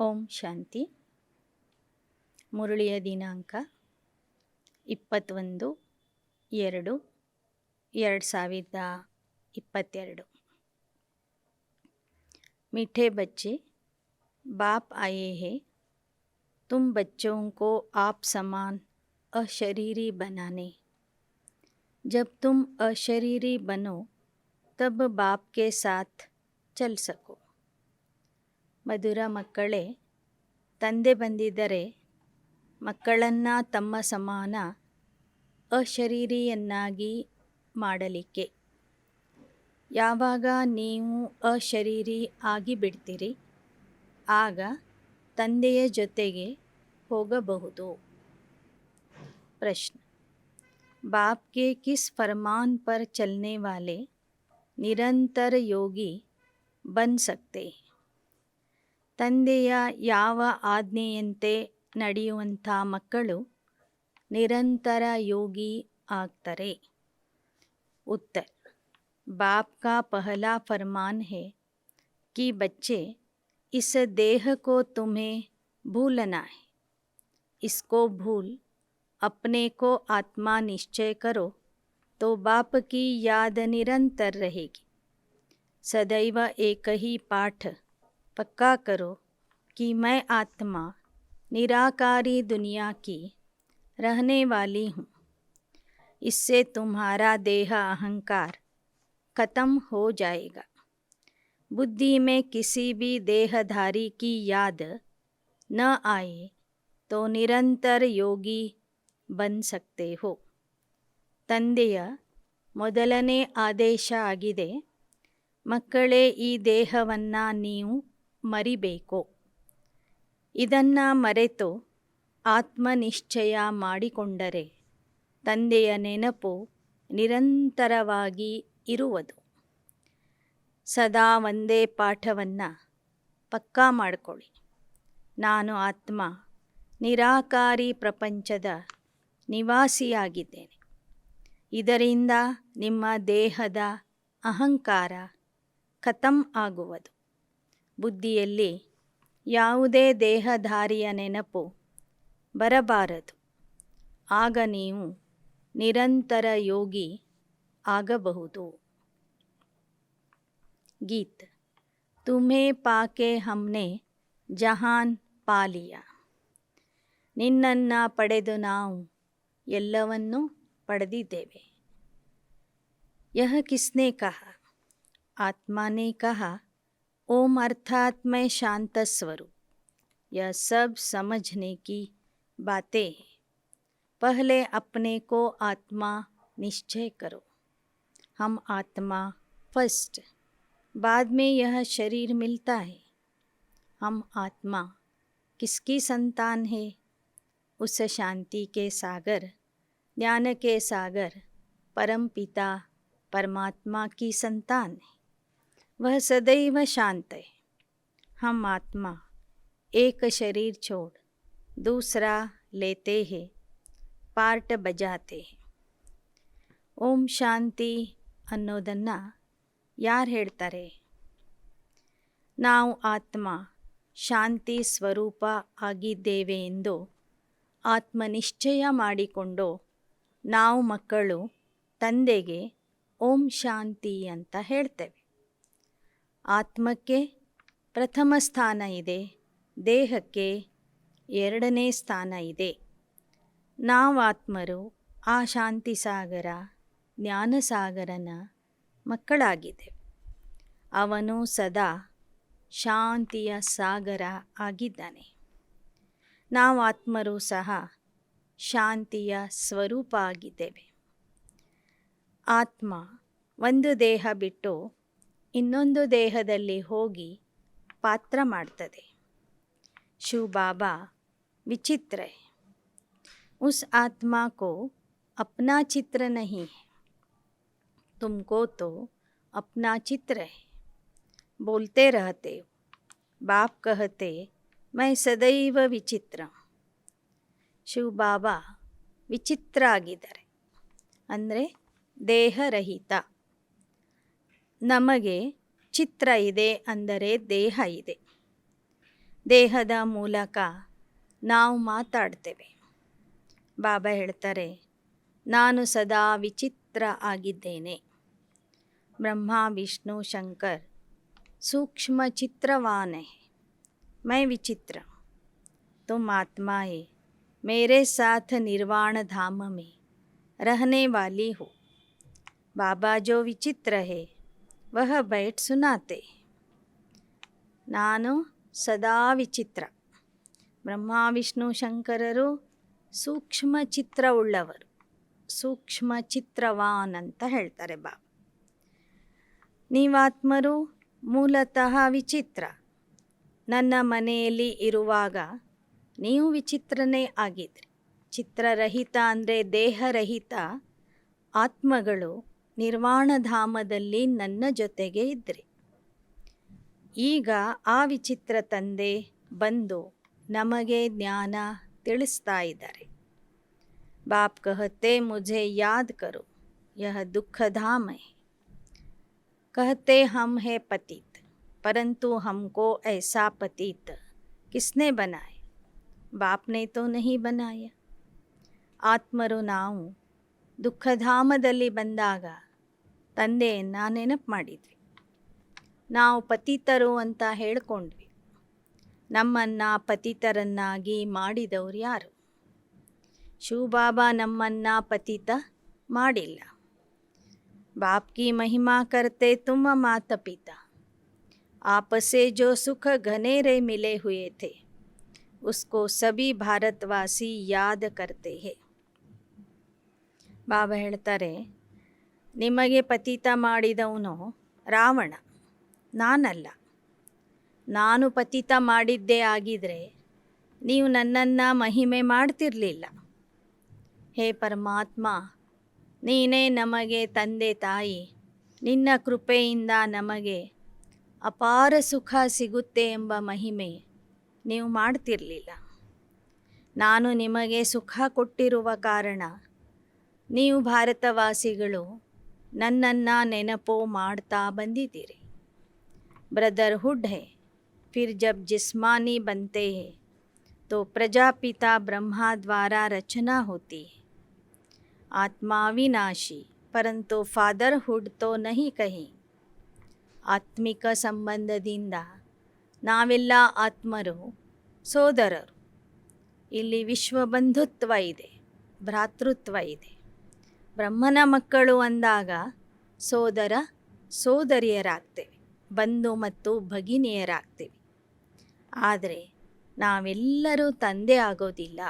ಓಂ ಶಾಂತಿ. ಮುರಳಿಯ ದಿನಾಂಕ 21/2/2022। मीठे बच्चे, बाप आए हैं तुम बच्चों को आप समान अशरीरी बनाने। जब तुम अशरीरी बनो तब बाप के साथ चल सको। ಮಧುರ ಮಕ್ಕಳೇ, ತಂದೆ ಬಂದಿದ್ದರೆ ಮಕ್ಕಳನ್ನು ತಮ್ಮ ಸಮಾನ ಅಶರೀರಿಯನ್ನಾಗಿ ಮಾಡಲಿಕ್ಕೆ. ಯಾವಾಗ ನೀವು ಅಶರೀರಿ ಆಗಿಬಿಡ್ತೀರಿ ಆಗ ತಂದೆಯ ಜೊತೆಗೆ ಹೋಗಬಹುದು. प्रश्न, बाप के किस फरमान पर चलने वाले निरंतर योगी बन सकते हैं? ತಂದೆಯ ಯಾವ ಆಜ್ಞೆಯಂತೆ ನಡೆಯುವಂಥ ಮಕ್ಕಳು ನಿರಂತರ ಯೋಗಿ ಆಗ್ತಾರೆ? उत्तर, बाप का पहला फरमान है कि बच्चे इस देह को तुम्हें भूलना है। इसको भूल अपने को आत्मा निश्चय करो तो बाप की याद निरंतर रहेगी। सदैव एक ही पाठ पक्का करो कि मैं आत्मा निराकारी दुनिया की रहने वाली हूँ। इससे तुम्हारा देह अहंकार खत्म हो जाएगा। बुद्धि में किसी भी देहधारी की याद न आए तो निरंतर योगी बन सकते हो। ತಂದೆಯ ಮೊದಲನೇ ಆದೇಶ ಆಗಿದೆ, ಮಕ್ಕಳೇ ಈ ದೇಹವನ್ನು ನೀವು ಮರಿಬೇಕು. ಇದನ್ನು ಮರೆತು ಆತ್ಮನಿಶ್ಚಯ ಮಾಡಿಕೊಂಡರೆ ತಂದೆಯ ನೆನಪು ನಿರಂತರವಾಗಿ ಇರುವುದು. ಸದಾ ಒಂದೇ ಪಾಠವನ್ನು ಪಕ್ಕಾ ಮಾಡಿಕೊಳ್ಳಿ. ನಾನು ಆತ್ಮ ನಿರಾಕಾರಿ ಪ್ರಪಂಚದ ನಿವಾಸಿಯಾಗಿದ್ದೇನೆ. ಇದರಿಂದ ನಿಮ್ಮ ದೇಹದ ಅಹಂಕಾರ ಖತಮ್ ಆಗುವುದು. ಬುದ್ಧಿಯಲ್ಲಿ ಯಾವುದೇ ದೇಹಧಾರಿಯ ನೆನಪು ಬರಬಾರದು. ಆಗ ನೀವು ನಿರಂತರ ಯೋಗಿ ಆಗಬಹುದು. ಗೀತ್, ತುಮೇ ಪಾಕೆ ಹಮ್ನೆ ಜಹಾನ್ ಪಾಲಿಯಾ. ನಿನ್ನನ್ನು ಪಡೆದು ನಾವು ಎಲ್ಲವನ್ನೂ ಪಡೆದಿದ್ದೇವೆ. ಯಹ ಕಿಸ್ನೆ ಕಹಾ? आत्मा ने कहा, ओम अर्थात मैं शांत स्वरूप। यह सब समझने की बातें हैं। पहले अपने को आत्मा निश्चय करो। हम आत्मा फर्स्ट, बाद में यह शरीर मिलता है। हम आत्मा किसकी संतान है? उस शांति के सागर, ज्ञान के सागर परमपिता परमात्मा की संतान है। वह सदैव शांत है। हम आत्मा एक शरीर छोड़ दूसरा लेते हैं, पार्ट बजाते हैं. ಓಂ ಶಾಂತಿ ಅನ್ನೋದನ್ನು ಯಾರು ಹೇಳ್ತಾರೆ? ನಾವು ಆತ್ಮ ಶಾಂತಿ ಸ್ವರೂಪ ಆಗಿದ್ದೇವೆ ಎಂದು ಆತ್ಮನಿಶ್ಚಯ ಮಾಡಿಕೊಂಡು ನಾವು ಮಕ್ಕಳು ತಂದೆಗೆ ಓಂ ಶಾಂತಿ ಅಂತ ಹೇಳ್ತೇವೆ. ಆತ್ಮಕ್ಕೆ ಪ್ರಥಮ ಸ್ಥಾನ ಇದೆ, ದೇಹಕ್ಕೆ ಎರಡನೇ ಸ್ಥಾನ ಇದೆ. ನಾವು ಆತ್ಮರು ಆ ಶಾಂತಿ ಸಾಗರ ಜ್ಞಾನಸಾಗರನ ಮಕ್ಕಳಾಗಿದ್ದೇವೆ. ಅವನು ಸದಾ ಶಾಂತಿಯ ಸಾಗರ ಆಗಿದ್ದಾನೆ. ನಾವು ಆತ್ಮರು ಸಹ ಶಾಂತಿಯ ಸ್ವರೂಪ ಆಗಿದ್ದೇವೆ. ಆತ್ಮ ಒಂದು ದೇಹ ಬಿಟ್ಟು ಇನ್ನೊಂದು ದೇಹದಲ್ಲಿ ಹೋಗಿ ಪಾತ್ರ ಮಾಡ್ತದೆ. ಶಿವ ಬಾಬಾ ವಿಚಿತ್ರ है। उस आत्मा को अपना चित्र नहीं है, तुमको तो अपना चित्र है। बोलते रहते हो, बाप कहते मैं सदैव विचित्र. ಶಿವ ಬಾಬಾ ವಿಚಿತ್ರ ಆಗಿದ್ದಾರೆ, ಅಂದರೆ ದೇಹರಹಿತ. ನಮಗೆ ಚಿತ್ರ ಇದೆ ಅಂದರೆ ದೇಹ ಇದೆ. ದೇಹದ ಮೂಲಕ ನಾವು ಮಾತಾಡ್ತೇವೆ. ಬಾಬಾ ಹೇಳ್ತಾರೆ, ನಾನು ಸದಾ ವಿಚಿತ್ರ ಆಗಿದ್ದೇನೆ. ಬ್ರಹ್ಮ ವಿಷ್ಣು ಶಂಕರ್ सूक्ष्म चित्रवान है, मैं विचित्र, तुम आत्मा है, मेरे साथ निर्वाण धाम में रहने वाली हो. बाबा जो विचित्र है वह बैठ सुनाते. ನಾನು ಸದಾ ವಿಚಿತ್ರ. ಬ್ರಹ್ಮ ವಿಷ್ಣು ಶಂಕರರು ಸೂಕ್ಷ್ಮ ಚಿತ್ರವುಳ್ಳವರು, ಸೂಕ್ಷ್ಮ ಚಿತ್ರವಾನ್ ಅಂತ ಹೇಳ್ತಾರೆ ಬಾಬಾ. ನೀವಾತ್ಮರು ಮೂಲತಃ ವಿಚಿತ್ರ. ನನ್ನ ಮನೆಯಲ್ಲಿ ಇರುವಾಗ ನೀವು ವಿಚಿತ್ರನೇ ಆಗಿದ್ರಿ. ಚಿತ್ರರಹಿತ ಅಂದರೆ ದೇಹರಹಿತ ಆತ್ಮಗಳು ನಿರ್ವಾಣಧಾಮದಲ್ಲಿ ನನ್ನ ಜೊತೆಗೆ ಇದ್ರಿ. ಈಗ ಆ ವಿಚಿತ್ರ ತಂದೆ ಬಂದು ನಮಗೆ ಜ್ಞಾನ ತಿಳಿಸ್ತಾ ಇದ್ದಾರೆ. ಬಾಪ್ ಕಹತೆ ಮುझे याद करो, यह दुखधाम है. कहते हम है पतित, परंतु हमको ऐसा पतित किसने बनाए? बाप ने तो नहीं बनाया. ಆತ್ಮರು ನಾವು ದುಃಖಧಾಮದಲ್ಲಿ ಬಂದಾಗ ತಂದೆಯನ್ನು ನೆನಪು ಮಾಡಿದ್ವಿ. ನಾವು ಪತಿತರು ಅಂತ ಹೇಳ್ಕೊಂಡ್ವಿ. ನಮ್ಮನ್ನು ಪತಿತರನ್ನಾಗಿ ಮಾಡಿದವರು ಯಾರು? ಶಿವಬಾಬಾ ನಮ್ಮನ್ನು ಪತಿತ ಮಾಡಿಲ್ಲ. बाप की महिमा करते तुम माता पिता, आपसे जो सुख घनेरे मिले हुए थे उसको सभी भारतवासी याद करते हैं. ಬಾಬಾ ಹೇಳ್ತಾರೆ, ನಿಮಗೆ ಪತಿತ ಮಾಡಿದವನು ರಾವಣ, ನಾನಲ್ಲ. ನಾನು ಪತಿತ ಮಾಡಿದ್ದೇ ಆಗಿದ್ರೆ ನೀವು ನನ್ನನ್ನು ಮಹಿಮೆ ಮಾಡ್ತಿರಲಿಲ್ಲ. ಹೇ ಪರಮಾತ್ಮ, ನೀನೇ ನಮಗೆ ತಂದೆ ತಾಯಿ. ನಿನ್ನ ಕೃಪೆಯಿಂದ ನಮಗೆ ಅಪಾರ ಸುಖ ಸಿಗುತ್ತೆ ಎಂಬ ಮಹಿಮೆ ನೀವು ಮಾಡ್ತಿರಲಿಲ್ಲ. ನಾನು ನಿಮಗೆ ಸುಖ ಕೊಟ್ಟಿರುವ ಕಾರಣ ನೀವು ಭಾರತವಾಸಿಗಳು ನನ್ನನ್ನು ನೆನಪು ಮಾಡ್ತಾ ಬಂದಿದ್ದೀರಿ. ಬ್ರದರ್ಹುಡ್ है, फिर जब जिस्मानी बनते हैं तो प्रजापिता ब्रह्मा द्वारा रचना होती है. आत्मा विनाशी, परंतु ಫಾದರ್ಹುಡ್ ತೋ ನಹಿ ಕಹಿ. ಆತ್ಮಿಕ ಸಂಬಂಧದಿಂದ ನಾವೆಲ್ಲ ಆತ್ಮರು ಸೋದರರು. ಇಲ್ಲಿ ವಿಶ್ವಬಂಧುತ್ವ ಇದೆ, ಭ್ರಾತೃತ್ವ ಇದೆ. ಬ್ರಹ್ಮನ ಮಕ್ಕಳು ಅಂದಾಗ ಸೋದರ ಸೋದರಿಯರಾಗ್ತೇವೆ, ಬಂಧು ಮತ್ತು ಭಗಿನಿಯರಾಗ್ತೇವೆ. ಆದರೆ ನಾವೆಲ್ಲರೂ ತಂದೆ ಆಗೋದಿಲ್ಲ.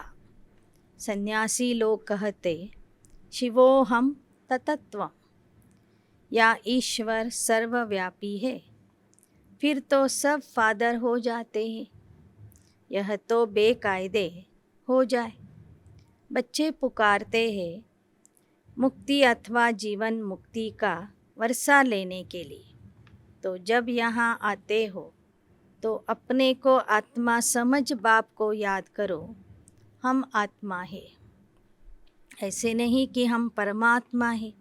ಸನ್ಯಾಸಿ ಲೋಗ್ ಕಹತೆ शिवोहम ततत्व, या ईश्वर सर्वव्यापी है, फिर तो सब फादर हो जाते हैं. यह तो बेकायदे हो जाए. बच्चे पुकारते हैं मुक्ति अथवा जीवन मुक्ति का वर्षा लेने के लिए. तो जब यहाँ आते हो तो अपने को आत्मा समझ बाप को याद करो, हम आत्मा है. ऐसे नहीं कि हम परमात्मा हैं.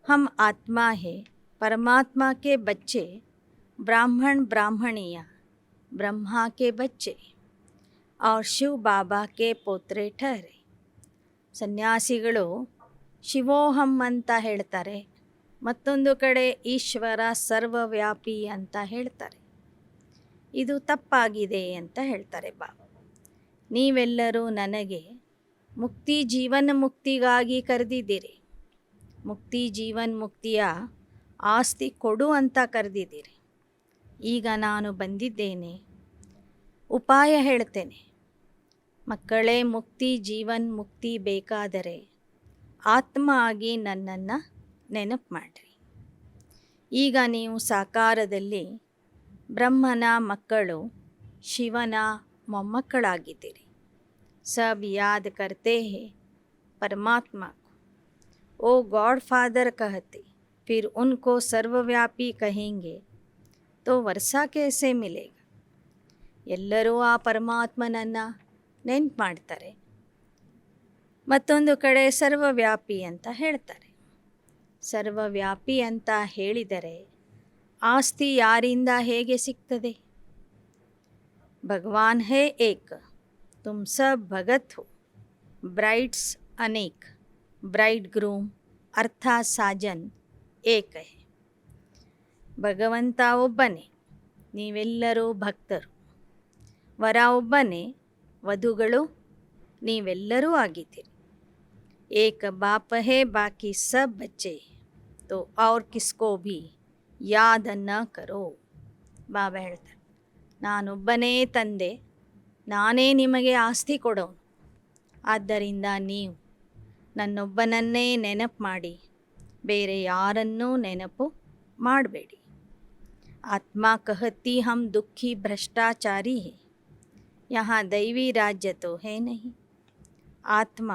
हम आत्मा है, परमात्मा के बच्चे, ब्राह्मण ब्राह्मणियाँ ब्रह्मा के बच्चे और शिव बाबा के ಪೋತ್ರೆ ठहरे. ಸನ್ಯಾಸಿಗಳು ಶಿವೋಹಂ ಅಂತ ಹೇಳ್ತಾರೆ, ಮತ್ತೊಂದು ಕಡೆ ಈಶ್ವರ ಸರ್ವವ್ಯಾಪಿ ಅಂತ ಹೇಳ್ತಾರೆ. ಇದು ತಪ್ಪಾಗಿದೆ ಅಂತ ಹೇಳ್ತಾರೆ ಬಾಬಾ. ನೀವೆಲ್ಲರೂ ನನಗೆ ಮುಕ್ತಿ ಜೀವನ ಮುಕ್ತಿಗಾಗಿ ಕರೆದಿದ್ದೀರಿ. ಮುಕ್ತಿ ಜೀವನ್ ಮುಕ್ತಿಯ ಆಸ್ತಿ ಕೊಡು ಅಂತ ಕರೆದಿದ್ದೀರಿ. ಈಗ ನಾನು ಬಂದಿದ್ದೇನೆ, ಉಪಾಯ ಹೇಳ್ತೇನೆ. ಮಕ್ಕಳೇ, ಮುಕ್ತಿ ಜೀವನ್ ಮುಕ್ತಿ ಬೇಕಾದರೆ ಆತ್ಮ ಆಗಿ ನನ್ನನ್ನು ನೆನಪು ಮಾಡಿರಿ. ಈಗ ನೀವು ಸಾಕಾರದಲ್ಲಿ ಬ್ರಹ್ಮನ ಮಕ್ಕಳು, ಶಿವನ ಮೊಮ್ಮಕ್ಕಳಾಗಿದ್ದೀರಿ. सब याद करते हैं परमात्मा को. ओ गॉड फादर कहते, फिर उनको सर्वव्यापी कहेंगे तो वर्षा कैसे मिलेगा? ಎಲ್ಲರೂ ಆ ಪರಮಾತ್ಮನನ್ನು ನೆನ್ಪು ಮಾಡ್ತಾರೆ, ಮತ್ತೊಂದು ಕಡೆ ಸರ್ವವ್ಯಾಪಿ ಅಂತ ಹೇಳ್ತಾರೆ. ಸರ್ವವ್ಯಾಪಿ ಅಂತ ಹೇಳಿದರೆ ಆಸ್ತಿ ಯಾರಿಂದ ಹೇಗೆ ಸಿಗ್ತದೆ? भगवान है एक, तुम सब भगत हो, ब्राइड्स अनेक, ब्राइड ग्रूम अर्थात साजन एक है. ಭಗವಂತ ಒಬ್ಬನೇ, ನೀವೆಲ್ಲರೂ ಭಕ್ತರು. ವರ ಒಬ್ಬನೇ, ವಧುಗಳು ನೀವೆಲ್ಲರೂ ಆಗಿದ್ದೀರಿ. ಏಕ ಬಾಪ ಹೇ ಬಾಕಿ ಸಬ್ ಬಚ್ಚೆ, ತೋ ಔರ್ ಕಿಸ್ಕೋ ಭಿ ಯಾದ ನ ಕರೋ. ಬಾಬಾ ಹೇಳ್ತಾರೆ, ನಾನೊಬ್ಬನೇ ತಂದೆ, ನಾನೇ ನಿಮಗೆ ಆಸ್ತಿ ಕೊಡೋನು. ಆದ್ದರಿಂದ ನೀವು ನನ್ನೊಬ್ಬನನ್ನೇ ನೆನಪು ಮಾಡಿ, ಬೇರೆ ಯಾರನ್ನೂ ನೆನಪು ಮಾಡಬೇಡಿ. आत्मा कहती हम दुखी भ्रष्टाचारी है, यहाँ दैवी राज्य तो है नहीं. ಆತ್ಮ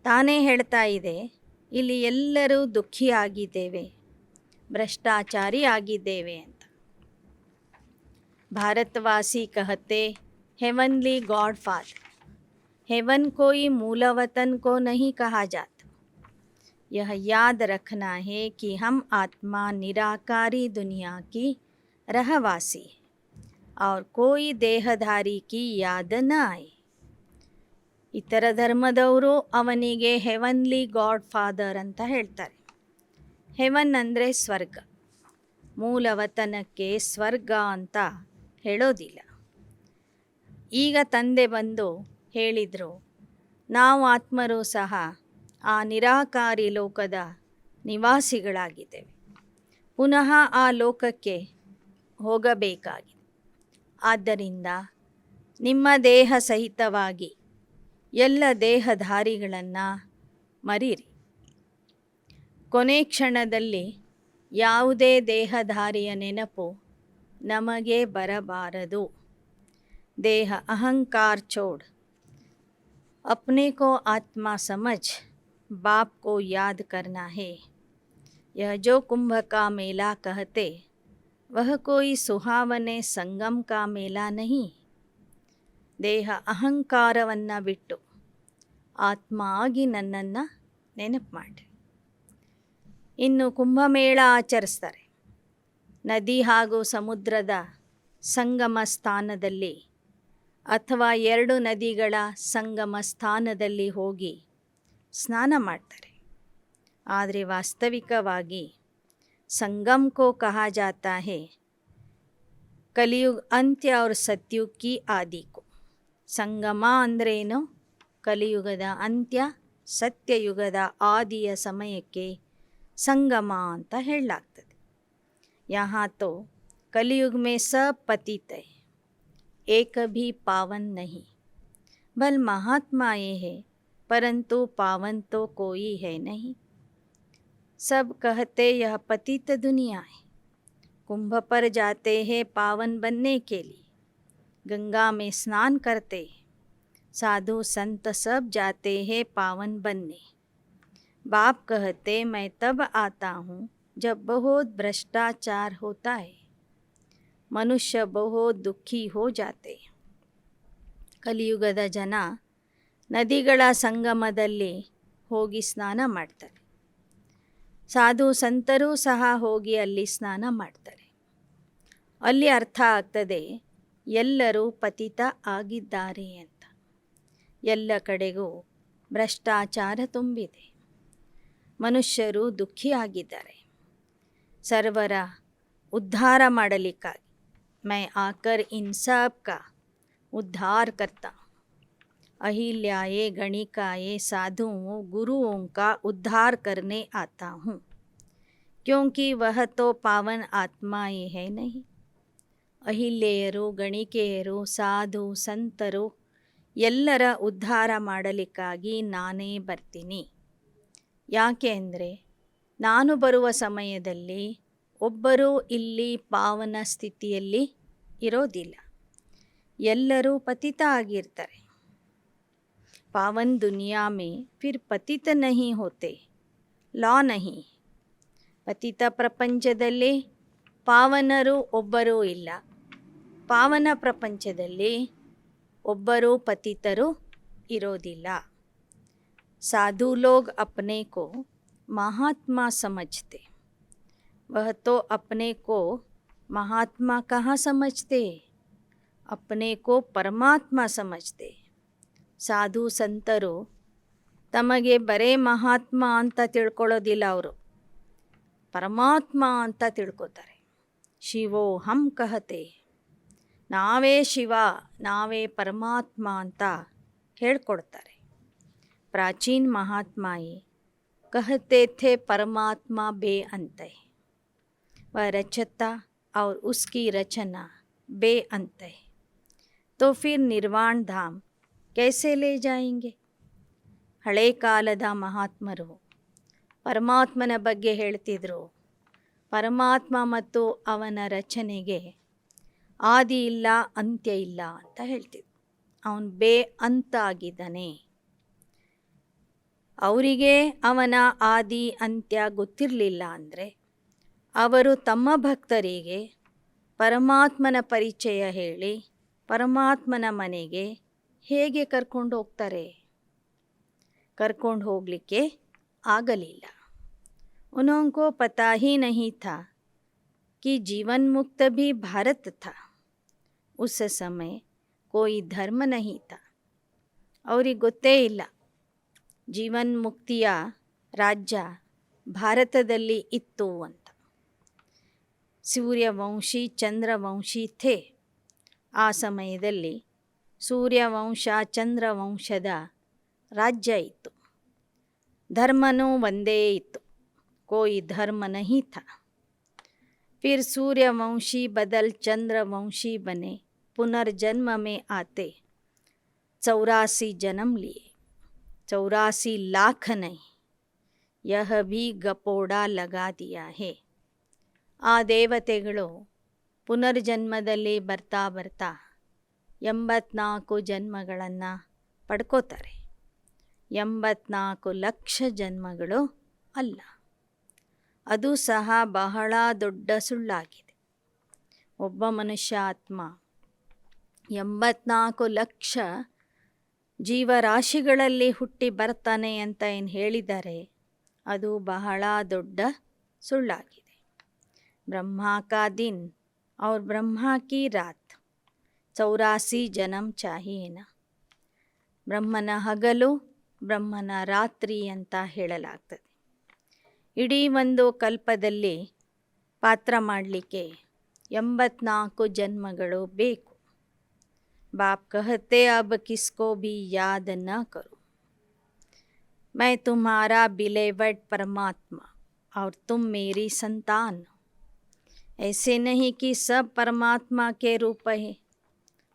ತಾನೇ ಹೇಳ್ತಾ ಇದೆ, ಇಲ್ಲಿ ಎಲ್ಲರೂ ದುಃಖಿ ಆಗಿದ್ದೇವೆ, ಭ್ರಷ್ಟಾಚಾರಿ ಆಗಿದ್ದೇವೆ ಅಂತ. भारतवासी कहते हेवनली गॉड फादर, हेवन कोई मूलवतन को नहीं कहा जाता. यह याद रखना है कि हम आत्मा निराकारी दुनिया की रहवासी है और कोई देहधारी की याद न आए. ಇತರ ಧರ್ಮದವರು ಅವನಿಗೆ ಹೆವನ್ಲಿ ಗಾಡ್ ಫಾದರ್ ಅಂತ ಹೇಳ್ತಾರೆ. ಹೆವನ್ ಅಂದರೆ ಸ್ವರ್ಗ, ಮೂಲವತನಕ್ಕೆ ಸ್ವರ್ಗ ಅಂತ ಹೇಳೋದಿಲ್ಲ. ಈಗ ತಂದೆ ಬಂದು ಹೇಳಿದರು, ನಾವು ಆತ್ಮರು ಸಹ ಆ ನಿರಾಕಾರಿ ಲೋಕದ ನಿವಾಸಿಗಳಾಗಿದ್ದೇವೆ, ಪುನಃ ಆ ಲೋಕಕ್ಕೆ ಹೋಗಬೇಕಾಗಿದೆ. ಆದ್ದರಿಂದ ನಿಮ್ಮ ದೇಹ ಸಹಿತವಾಗಿ ಎಲ್ಲ ದೇಹಧಾರಿಗಳನ್ನು ಮರೀರಿ. ಕೊನೆ ಕ್ಷಣದಲ್ಲಿ ಯಾವುದೇ ದೇಹಧಾರಿಯ ನೆನಪು ನಮಗೆ ಬರಬಾರದು. ದೇಹ ಅಹಂಕಾರ छोड़ अपने को आत्मा समझ बाप को याद करना है. यह जो कुंभ का मेला कहते, वह कोई सुहावने संगम का मेला नहीं. ದೇಹ ಅಹಂಕಾರವನ್ನು ಬಿಟ್ಟು ಆತ್ಮ ಆಗಿ ನನ್ನನ್ನು ನೆನಪು ಮಾಡಿ. ಇನ್ನು ಕುಂಭಮೇಳ ಆಚರಿಸ್ತಾರೆ. ನದಿ ಹಾಗೂ ಸಮುದ್ರದ ಸಂಗಮ ಸ್ಥಾನದಲ್ಲಿ ಅಥವಾ ಎರಡು ನದಿಗಳ ಸಂಗಮ ಸ್ಥಾನದಲ್ಲಿ ಹೋಗಿ ಸ್ನಾನ ಮಾಡ್ತಾರೆ. ಆದರೆ ವಾಸ್ತವಿಕವಾಗಿ ಸಂಗಮ್ ಕೋ ಕಹಾ ಜಾತಾ ಹೈ ಕಲಿಯುಗ ಅಂತ್ಯ और सतयुग की आदि को. ಸಂಗಮ ಅಂದ್ರೇನು? ಕಲಿಯುಗದ ಅಂತ್ಯ, ಸತ್ಯಯುಗದ ಆದಿಯ ಸಮಯಕ್ಕೆ ಸಂಗಮ ಅಂತ ಹೇಳಲಾಗ್ತದೆ. यहाँ तो कलयुग में सब पतित है, एक भी पावन नहीं. भल महात्माएं हैं, परंतु पावन तो कोई है नहीं. सब कहते यह पतित दुनिया है. कुंभ पर जाते हैं पावन बनने के लिए, गंगा में स्नान करते हैं, साधु संत सब जाते हैं पावन बनने. बाप कहते मैं तब आता हूँ जब बहुत भ्रष्टाचार होता है, मनुष्य बहुत दुखी हो जाते. ಕಲಿಯುಗದ ಜನ ನದಿಗಳ ಸಂಗಮದಲ್ಲಿ ಹೋಗಿ ಸ್ನಾನ ಮಾಡ್ತಾರೆ. ಸಾಧು ಸಂತರೂ ಸಹ ಹೋಗಿ ಅಲ್ಲಿ ಸ್ನಾನ ಮಾಡ್ತಾರೆ. ಅಲ್ಲಿ ಅರ್ಥ ಆಗ್ತದೆ ಎಲ್ಲರೂ ಪತಿತ ಆಗಿದ್ದಾರೆ ಅಂತ. ಎಲ್ಲ ಕಡೆಗೂ ಭ್ರಷ್ಟಾಚಾರ ತುಂಬಿದೆ, ಮನುಷ್ಯರು ದುಃಖಿಯಾಗಿದ್ದಾರೆ. ಸರ್ವರ ಉದ್ಧಾರ ಮಾಡಲಿಕ್ಕಾಗಿ मैं आकर इन सब का उद्धार करता हूँ. अहिल्याए गणिकाए साधुओं गुरुओं का उद्धार करने आता हूँ, क्योंकि वह तो पावन आत्माएं है नहीं. ಅಹಿಲ್ಯೆಯರು, ಗಣಿಕೆಯರು, ಸಾಧು ಸಂತರು ಎಲ್ಲರ ಉದ್ಧಾರ ಮಾಡಲಿಕ್ಕಾಗಿ ನಾನೇ ಬರ್ತೀನಿ. ಯಾಕೆ ಅಂದರೆ ನಾನು ಬರುವ ಸಮಯದಲ್ಲಿ ಒಬ್ಬರೂ ಇಲ್ಲಿ ಪಾವನ ಸ್ಥಿತಿಯಲ್ಲಿ ಇರೋದಿಲ್ಲ, ಎಲ್ಲರೂ ಪತಿತ ಆಗಿರ್ತಾರೆ. ಪಾವನ್ ದುನಿಯಾ ಮೇ ಫಿರ್ ಪತಿತ ನಹೀ ಹೋತೆ, ಲಾ ನಹೀ. ಪತಿತ ಪ್ರಪಂಚದಲ್ಲಿ ಪಾವನರು ಒಬ್ಬರೂ ಇಲ್ಲ, ಪಾವನ ಪ್ರಪಂಚದಲ್ಲಿ ಒಬ್ಬರೂ ಪತಿತರು ಇರೋದಿಲ್ಲ. साधु लोग अपने को महात्मा समझते, वह तो अपने को महात्मा कहाँ समझते, अपने को ಪರಮಾತ್ಮ ಸಮಜ್ತೆ. ಸಾಧು ಸಂತರು ತಮಗೆ ಬರೇ ಮಹಾತ್ಮ ಅಂತ ತಿಳ್ಕೊಳ್ಳೋದಿಲ್ಲ, ಅವರು ಪರಮಾತ್ಮ ಅಂತ ತಿಳ್ಕೊತಾರೆ. ಶಿವೋಹಂ ಕಹತೆ, ನಾವೇ ಶಿವ, ನಾವೇ ಪರಮಾತ್ಮ ಅಂತ ಹೇಳ್ಕೊಡ್ತಾರೆ. ಪ್ರಾಚೀನ ಮಹಾತ್ಮಾಯಿ कहते थे परमात्मा बेअंत है, वह रचता और उसकी रचना बेअंत है, तो फिर निर्वाण धाम कैसे ले जाएंगे. ಹಳೆ ಕಾಲದ ಮಹಾತ್ಮರು ಪರಮಾತ್ಮನ ಬಗ್ಗೆ ಹೇಳ್ತಿದ್ರು. ಪರಮಾತ್ಮ ಮತ್ತು ಅವನ ರಚನೆಗೆ ಆದಿ ಇಲ್ಲ, ಅಂತ್ಯ ಇಲ್ಲ ಅಂತ ಹೇಳ್ತಿದ್ರು. ಅವನು ಬೇಅಂತ ಆಗಿದ್ದಾನೆ. ಅವರಿಗೆ ಅವನ ಆದಿ ಅಂತ್ಯ ಗೊತ್ತಿರಲಿಲ್ಲ ಅಂದರೆ ಅವರು ತಮ್ಮ ಭಕ್ತರಿಗೆ ಪರಮಾತ್ಮನ ಪರಿಚಯ ಹೇಳಿ ಪರಮಾತ್ಮನ ಮನೆಗೆ ಹೇಗೆ ಕರ್ಕೊಂಡು ಹೋಗ್ತಾರೆ? ಕರ್ಕೊಂಡು ಹೋಗಲಿಕ್ಕೆ ಆಗಲಿಲ್ಲ. उनको पता ही नहीं था कि जीवन मुक्त भी भारत था. उस समय कोई धर्म नहीं था. ಅವರಿಗೆ ಗೊತ್ತೇ ಇಲ್ಲ ಜೀವನ್ ಮುಕ್ತಿಯ ರಾಜ್ಯ ಭಾರತದಲ್ಲಿ ಇತ್ತು ಅಂತ. ಸೂರ್ಯವಂಶಿ ಚಂದ್ರವಂಶಿ ಥೇ. ಆ ಸಮಯದಲ್ಲಿ ಸೂರ್ಯವಂಶ ಚಂದ್ರವಂಶದ ರಾಜ್ಯ ಇತ್ತು. ಧರ್ಮನೂ ಒಂದೇ ಇತ್ತು. कोई धर्म नहीं था. फिर सूर्यवंशी बदल चंद्रवंशी बने. पुनर्जन्म में आते 84 जन्म लिए. 84 लाख नहीं, यह भी गपोड़ा लगा दिया है. ಆ ದೇವತೆಗಳು ಪುನರ್ಜನ್ಮದಲ್ಲಿ ಬರ್ತಾ ಬರ್ತಾ 84 ಜನ್ಮಗಳನ್ನು ಪಡ್ಕೋತಾರೆ. 84 ಲಕ್ಷ ಜನ್ಮಗಳು ಅಲ್ಲ. ಅದು ಸಹ ಬಹಳ ದೊಡ್ಡ ಸುಳ್ಳಾಗಿದೆ. ಒಬ್ಬ ಮನುಷ್ಯ ಆತ್ಮ 84 ಲಕ್ಷ ಜೀವರಾಶಿಗಳಲ್ಲಿ ಹುಟ್ಟಿ ಬರ್ತಾನೆ ಅಂತ ಏನು ಹೇಳಿದ್ದಾರೆ, ಅದು ಬಹಳ ದೊಡ್ಡ ಸುಳ್ಳಾಗಿದೆ. ಬ್ರಹ್ಮ ಕಾ ದಿನ್ और ಬ್ರಹ್ಮ ಕಿ ರಾತ್ 84 ಜನ್ಮ ಚಾಹಿಯೇನ. ಬ್ರಹ್ಮನ ಹಗಲು ಬ್ರಹ್ಮನ ರಾತ್ರಿ ಅಂತ ಹೇಳಲಾಗ್ತದೆ. ಇಡೀ ಒಂದು ಕಲ್ಪದಲ್ಲಿ ಪಾತ್ರ ಮಾಡಲಿಕ್ಕೆ 84 ಜನ್ಮಗಳು ಬೇಕು. बाप कहते अब किसको भी याद न करो, मैं तुम्हारा बिलेवड परमात्मा और तुम मेरी संतान. ऐसे नहीं कि सब परमात्मा के रूप है,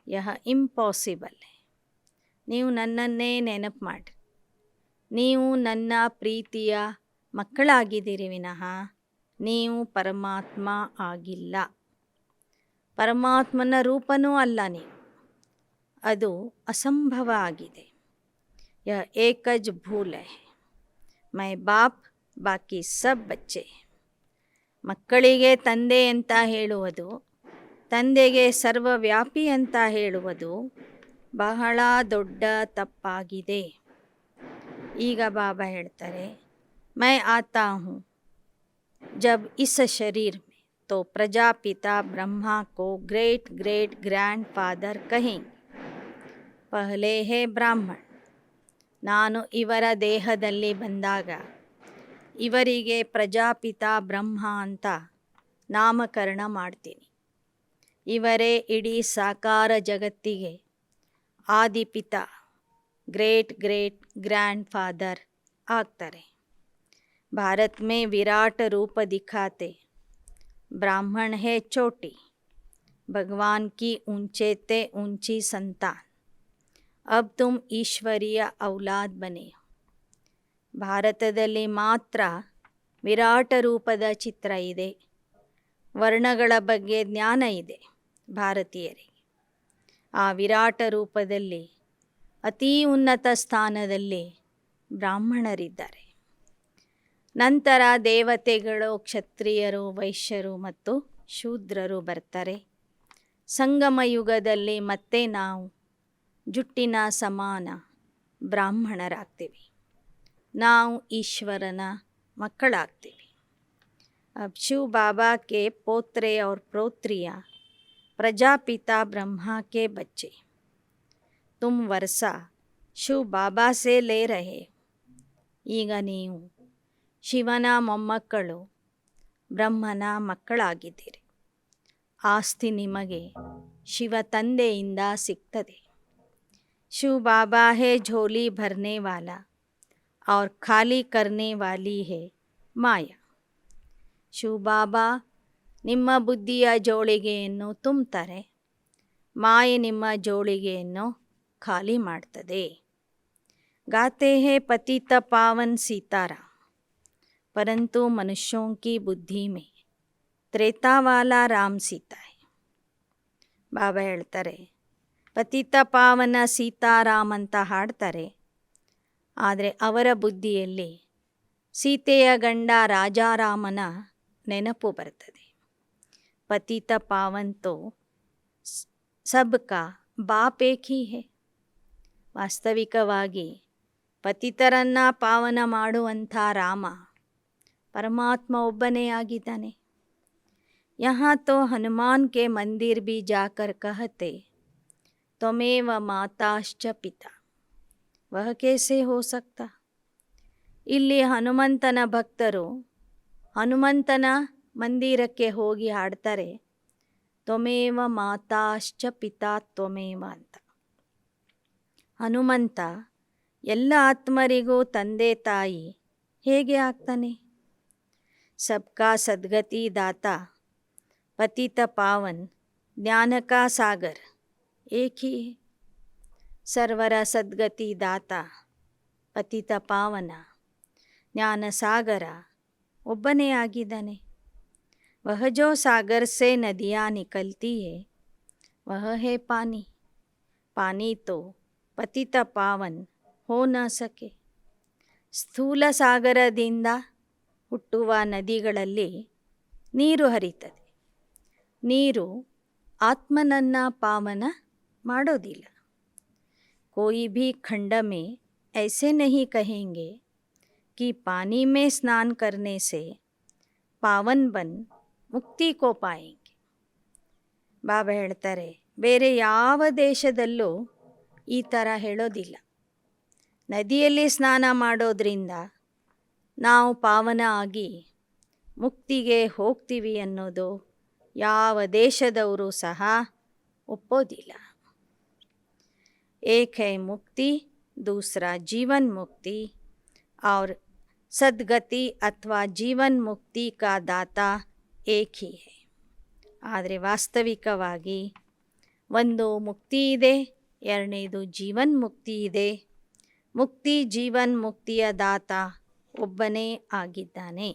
यह इम्पॉसिबल है. ನೀವು ನನ್ನನ್ನೇ ನೆನಪು ಮಾಡಿ, ನೀವು ನನ್ನ ಪ್ರೀತಿಯ ಮಕ್ಕಳಾಗಿದ್ದೀರಿ ವಿನಃ ನೀವು ಪರಮಾತ್ಮ ಆಗಿಲ್ಲ. ಪರಮಾತ್ಮನ ರೂಪನೂ ಅಲ್ಲ ನೀವು. ಅದು ಅಸಂಭವ ಆಗಿದೆ. ಯಹ ಏಕಜ್ ಭೂಲ್ ಹೈ. ಮೈ ಬಾಪ್ ಬಾಕಿ ಸಬ್ ಬಚ್ಚೆ. ಮಕ್ಕಳಿಗೆ ತಂದೆ ಅಂತ ಹೇಳುವುದು, ತಂದೆಗೆ ಸರ್ವವ್ಯಾಪಿ ಅಂತ ಹೇಳುವುದು ಬಹಳ ದೊಡ್ಡ ತಪ್ಪಾಗಿದೆ. ಈಗ ಬಾಬಾ ಹೇಳ್ತಾರೆ, मैं आता हूँ जब इस शरीर में, तो प्रजापिता ब्रह्मा को ग्रेट ग्रेट ग्रैंड फादर कहेंगे. पहले है ब्राह्मण. ನಾನು ಇವರ ದೇಹದಲ್ಲಿ ಬಂದಾಗ ಇವರಿಗೆ ಪ್ರಜಾಪಿತ ಬ್ರಹ್ಮ ಅಂತ ನಾಮಕರಣ ಮಾಡ್ತೀನಿ. ಇವರೇ ಇಡೀ ಸಾಕಾರ ಜಗತ್ತಿಗೆ ಆದಿಪಿತ, ಗ್ರೇಟ್ ಗ್ರೇಟ್ ಗ್ರ್ಯಾಂಡ್ ಫಾದರ್ ಆಗ್ತಾರೆ. भारत में विराट रूप दिखाते ब्राह्मण है चोटी, भगवान की ऊंचे ते ऊंची संतान. अब तुम ईश्वरीय औलाद बने. ಭಾರತದಲ್ಲಿ ಮಾತ್ರ ವಿರಾಟ ರೂಪದ ಚಿತ್ರ ಇದೆ. ವರ್ಣಗಳ ಬಗ್ಗೆ ಜ್ಞಾನ ಇದೆ ಭಾರತೀಯರಿಗೆ. ಆ ವಿರಾಟ ರೂಪದಲ್ಲಿ ಅತೀ ಉನ್ನತ ಸ್ಥಾನದಲ್ಲಿ ಬ್ರಾಹ್ಮಣರಿದ್ದಾರೆ. ನಂತರ ದೇವತೆಗಳು, ಕ್ಷತ್ರಿಯರು, ವೈಶ್ಯರು ಮತ್ತು ಶೂದ್ರರು ಬರ್ತಾರೆ. ಸಂಗಮ ಯುಗದಲ್ಲಿ ಮತ್ತೆ ನಾವು ಜುಟ್ಟಿನ ಸಮಾನ ಬ್ರಾಹ್ಮಣರಾಗ್ತೀವಿ. ನಾವು ಈಶ್ವರನ ಮಕ್ಕಳಾಗ್ತೀವಿ. अब शिव बाबा के पोत्रे और पोत्रियाँ प्रजापिता ब्रह्मा के बच्चे, तुम वर्षा ಶಿವ ಬಾಬಾ ಸೇ ಲೇ ರಹೆ. ಈಗ ನೀವು ಶಿವನ ಮೊಮ್ಮಕ್ಕಳು, ಬ್ರಹ್ಮನ ಮಕ್ಕಳಾಗಿದ್ದೀರಿ. ಆಸ್ತಿ ನಿಮಗೆ ಶಿವ ತಂದೆಯಿಂದ ಸಿಗ್ತದೆ. ಶಿವ ಬಾಬಾ ಹೇ ಝೋಲಿ ಭರ್ನೆ ವಾಲಾ और ಖಾಲಿ ಕರ್ನೆ ವಾಲಿ ಹೇ ಮಾಯಾ. ಶಿವ ಬಾಬಾ ನಿಮ್ಮ ಬುದ್ಧಿಯ ಜೋಳಿಗೆಯನ್ನು ತುಂಬುತ್ತಾರೆ, ಮಾಯೆ ನಿಮ್ಮ ಜೋಳಿಗೆಯನ್ನು ಖಾಲಿ ಮಾಡ್ತದೆ. गाते हैं पतित पावन सीताराम, परंतु मनुष्यों की बुद्धि में त्रेता वाला राम सीता है. ಬಾಬಾ ಹೇಳ್ತಾರೆ, ಪತಿತ ಪಾವನ ಸೀತಾರಾಮ್ ಅಂತ ಹಾಡ್ತಾರೆ, ಆದರೆ ಅವರ ಬುದ್ಧಿಯಲ್ಲಿ ಸೀತೆಯ ಗಂಡ ರಾಜಾರಾಮನ ನೆನಪು ಬರ್ತದೆ. ಪತಿತ ಪಾವನ್ ತೋ ಸಬ್ಕಾ ಬಾಪ್ ಏಕ್ ಹಿ ಹೇ. ವಾಸ್ತವಿಕವಾಗಿ ಪತಿತರನ್ನು ಪಾವನ ಮಾಡುವಂಥ ರಾಮ ಪರಮಾತ್ಮ ಒಬ್ಬನೇ ಆಗಿದ್ದಾನೆ. यहाँ तो हनुमान के मंदिर भी जाकर कहते त्वमेव माताश्च पिता, वह कैसे हो सकता. ಇಲ್ಲಿ ಹನುಮಂತನ ಭಕ್ತರು ಹನುಮಂತನ ಮಂದಿರಕ್ಕೆ ಹೋಗಿ ಹಾಡ್ತಾರೆ, ತ್ವಮೇವ ಮಾತಾಶ್ಚ ಪಿತಾ ತ್ವಮೇವ ಅಂತ. ಹನುಮಂತ ಎಲ್ಲ ಆತ್ಮರಿಗೂ ತಂದೆ ತಾಯಿ ಹೇಗೆ ಆಗ್ತಾನೆ? ಸಬ್ಕಾ ಸದ್ಗತಿ ದಾತಾ ಪತಿತ ಪಾವನ್ ಜ್ಞಾನ ಕಾ ಸಾಗರ್ ಏಕ್ ಹಿ. ಸರ್ವರ ಸದ್ಗತಿ ದಾತ ಪತಿತ ಪಾವನ ಜ್ಞಾನ ಸಾಗರ ಒಬ್ಬನೇ ಆಗಿದ್ದಾನೆ. ವಹ ಜೋ ಸಾಗರ್ ಸೆ ನದಿಯಾ ನಿಕಲ್ತಿ ಹೇ ವಹ ಹೇ ಪಾನಿ. ಪಾನಿ ತೋ ಪತಿತ ಪಾವನ್ ಹೋ ನ ಸಕೆ. ಸ್ಥೂಲ ಸಾಗರದಿಂದ ಹುಟ್ಟುವ ನದಿಗಳಲ್ಲಿ ನೀರು ಹರಿತದೆ. ನೀರು ಆತ್ಮನನ್ನು ಪಾವನ ಮಾಡೋದಿಲ್ಲ. कोई भी खंड में ऐसे नहीं कहेंगे कि पानी में स्नान करने से पावन बन मुक्ति को पाएंगे. ಬಾಬಾ ಹೇಳ್ತಾರೆ, ಬೇರೆ ಯಾವ ದೇಶದಲ್ಲೂ ಈ ಥರ ಹೇಳೋದಿಲ್ಲ. ನದಿಯಲ್ಲಿ ಸ್ನಾನ ಮಾಡೋದ್ರಿಂದ ನಾವು ಪಾವನ ಆಗಿ ಮುಕ್ತಿಗೆ ಹೋಗ್ತೀವಿ ಅನ್ನೋದು ಯಾವ ದೇಶದವರು ಸಹ ಒಪ್ಪೋದಿಲ್ಲ. एक है मुक्ति, दूसरा जीवन मुक्ति, और सद्गति अथवा जीवन मुक्ति का दाता एक ही है. ಆದರೆ ವಾಸ್ತವಿಕವಾಗಿ ಒಂದು ಮುಕ್ತಿ ಇದೆ, ಎರಡನೇದು ಜೀವನ್ ಮುಕ್ತಿ ಇದೆ. ಮುಕ್ತಿ ಜೀವನ್ ಮುಕ್ತಿಯ ದಾತ ಒಬ್ಬನೇ ಆಗಿದ್ದಾನೆ.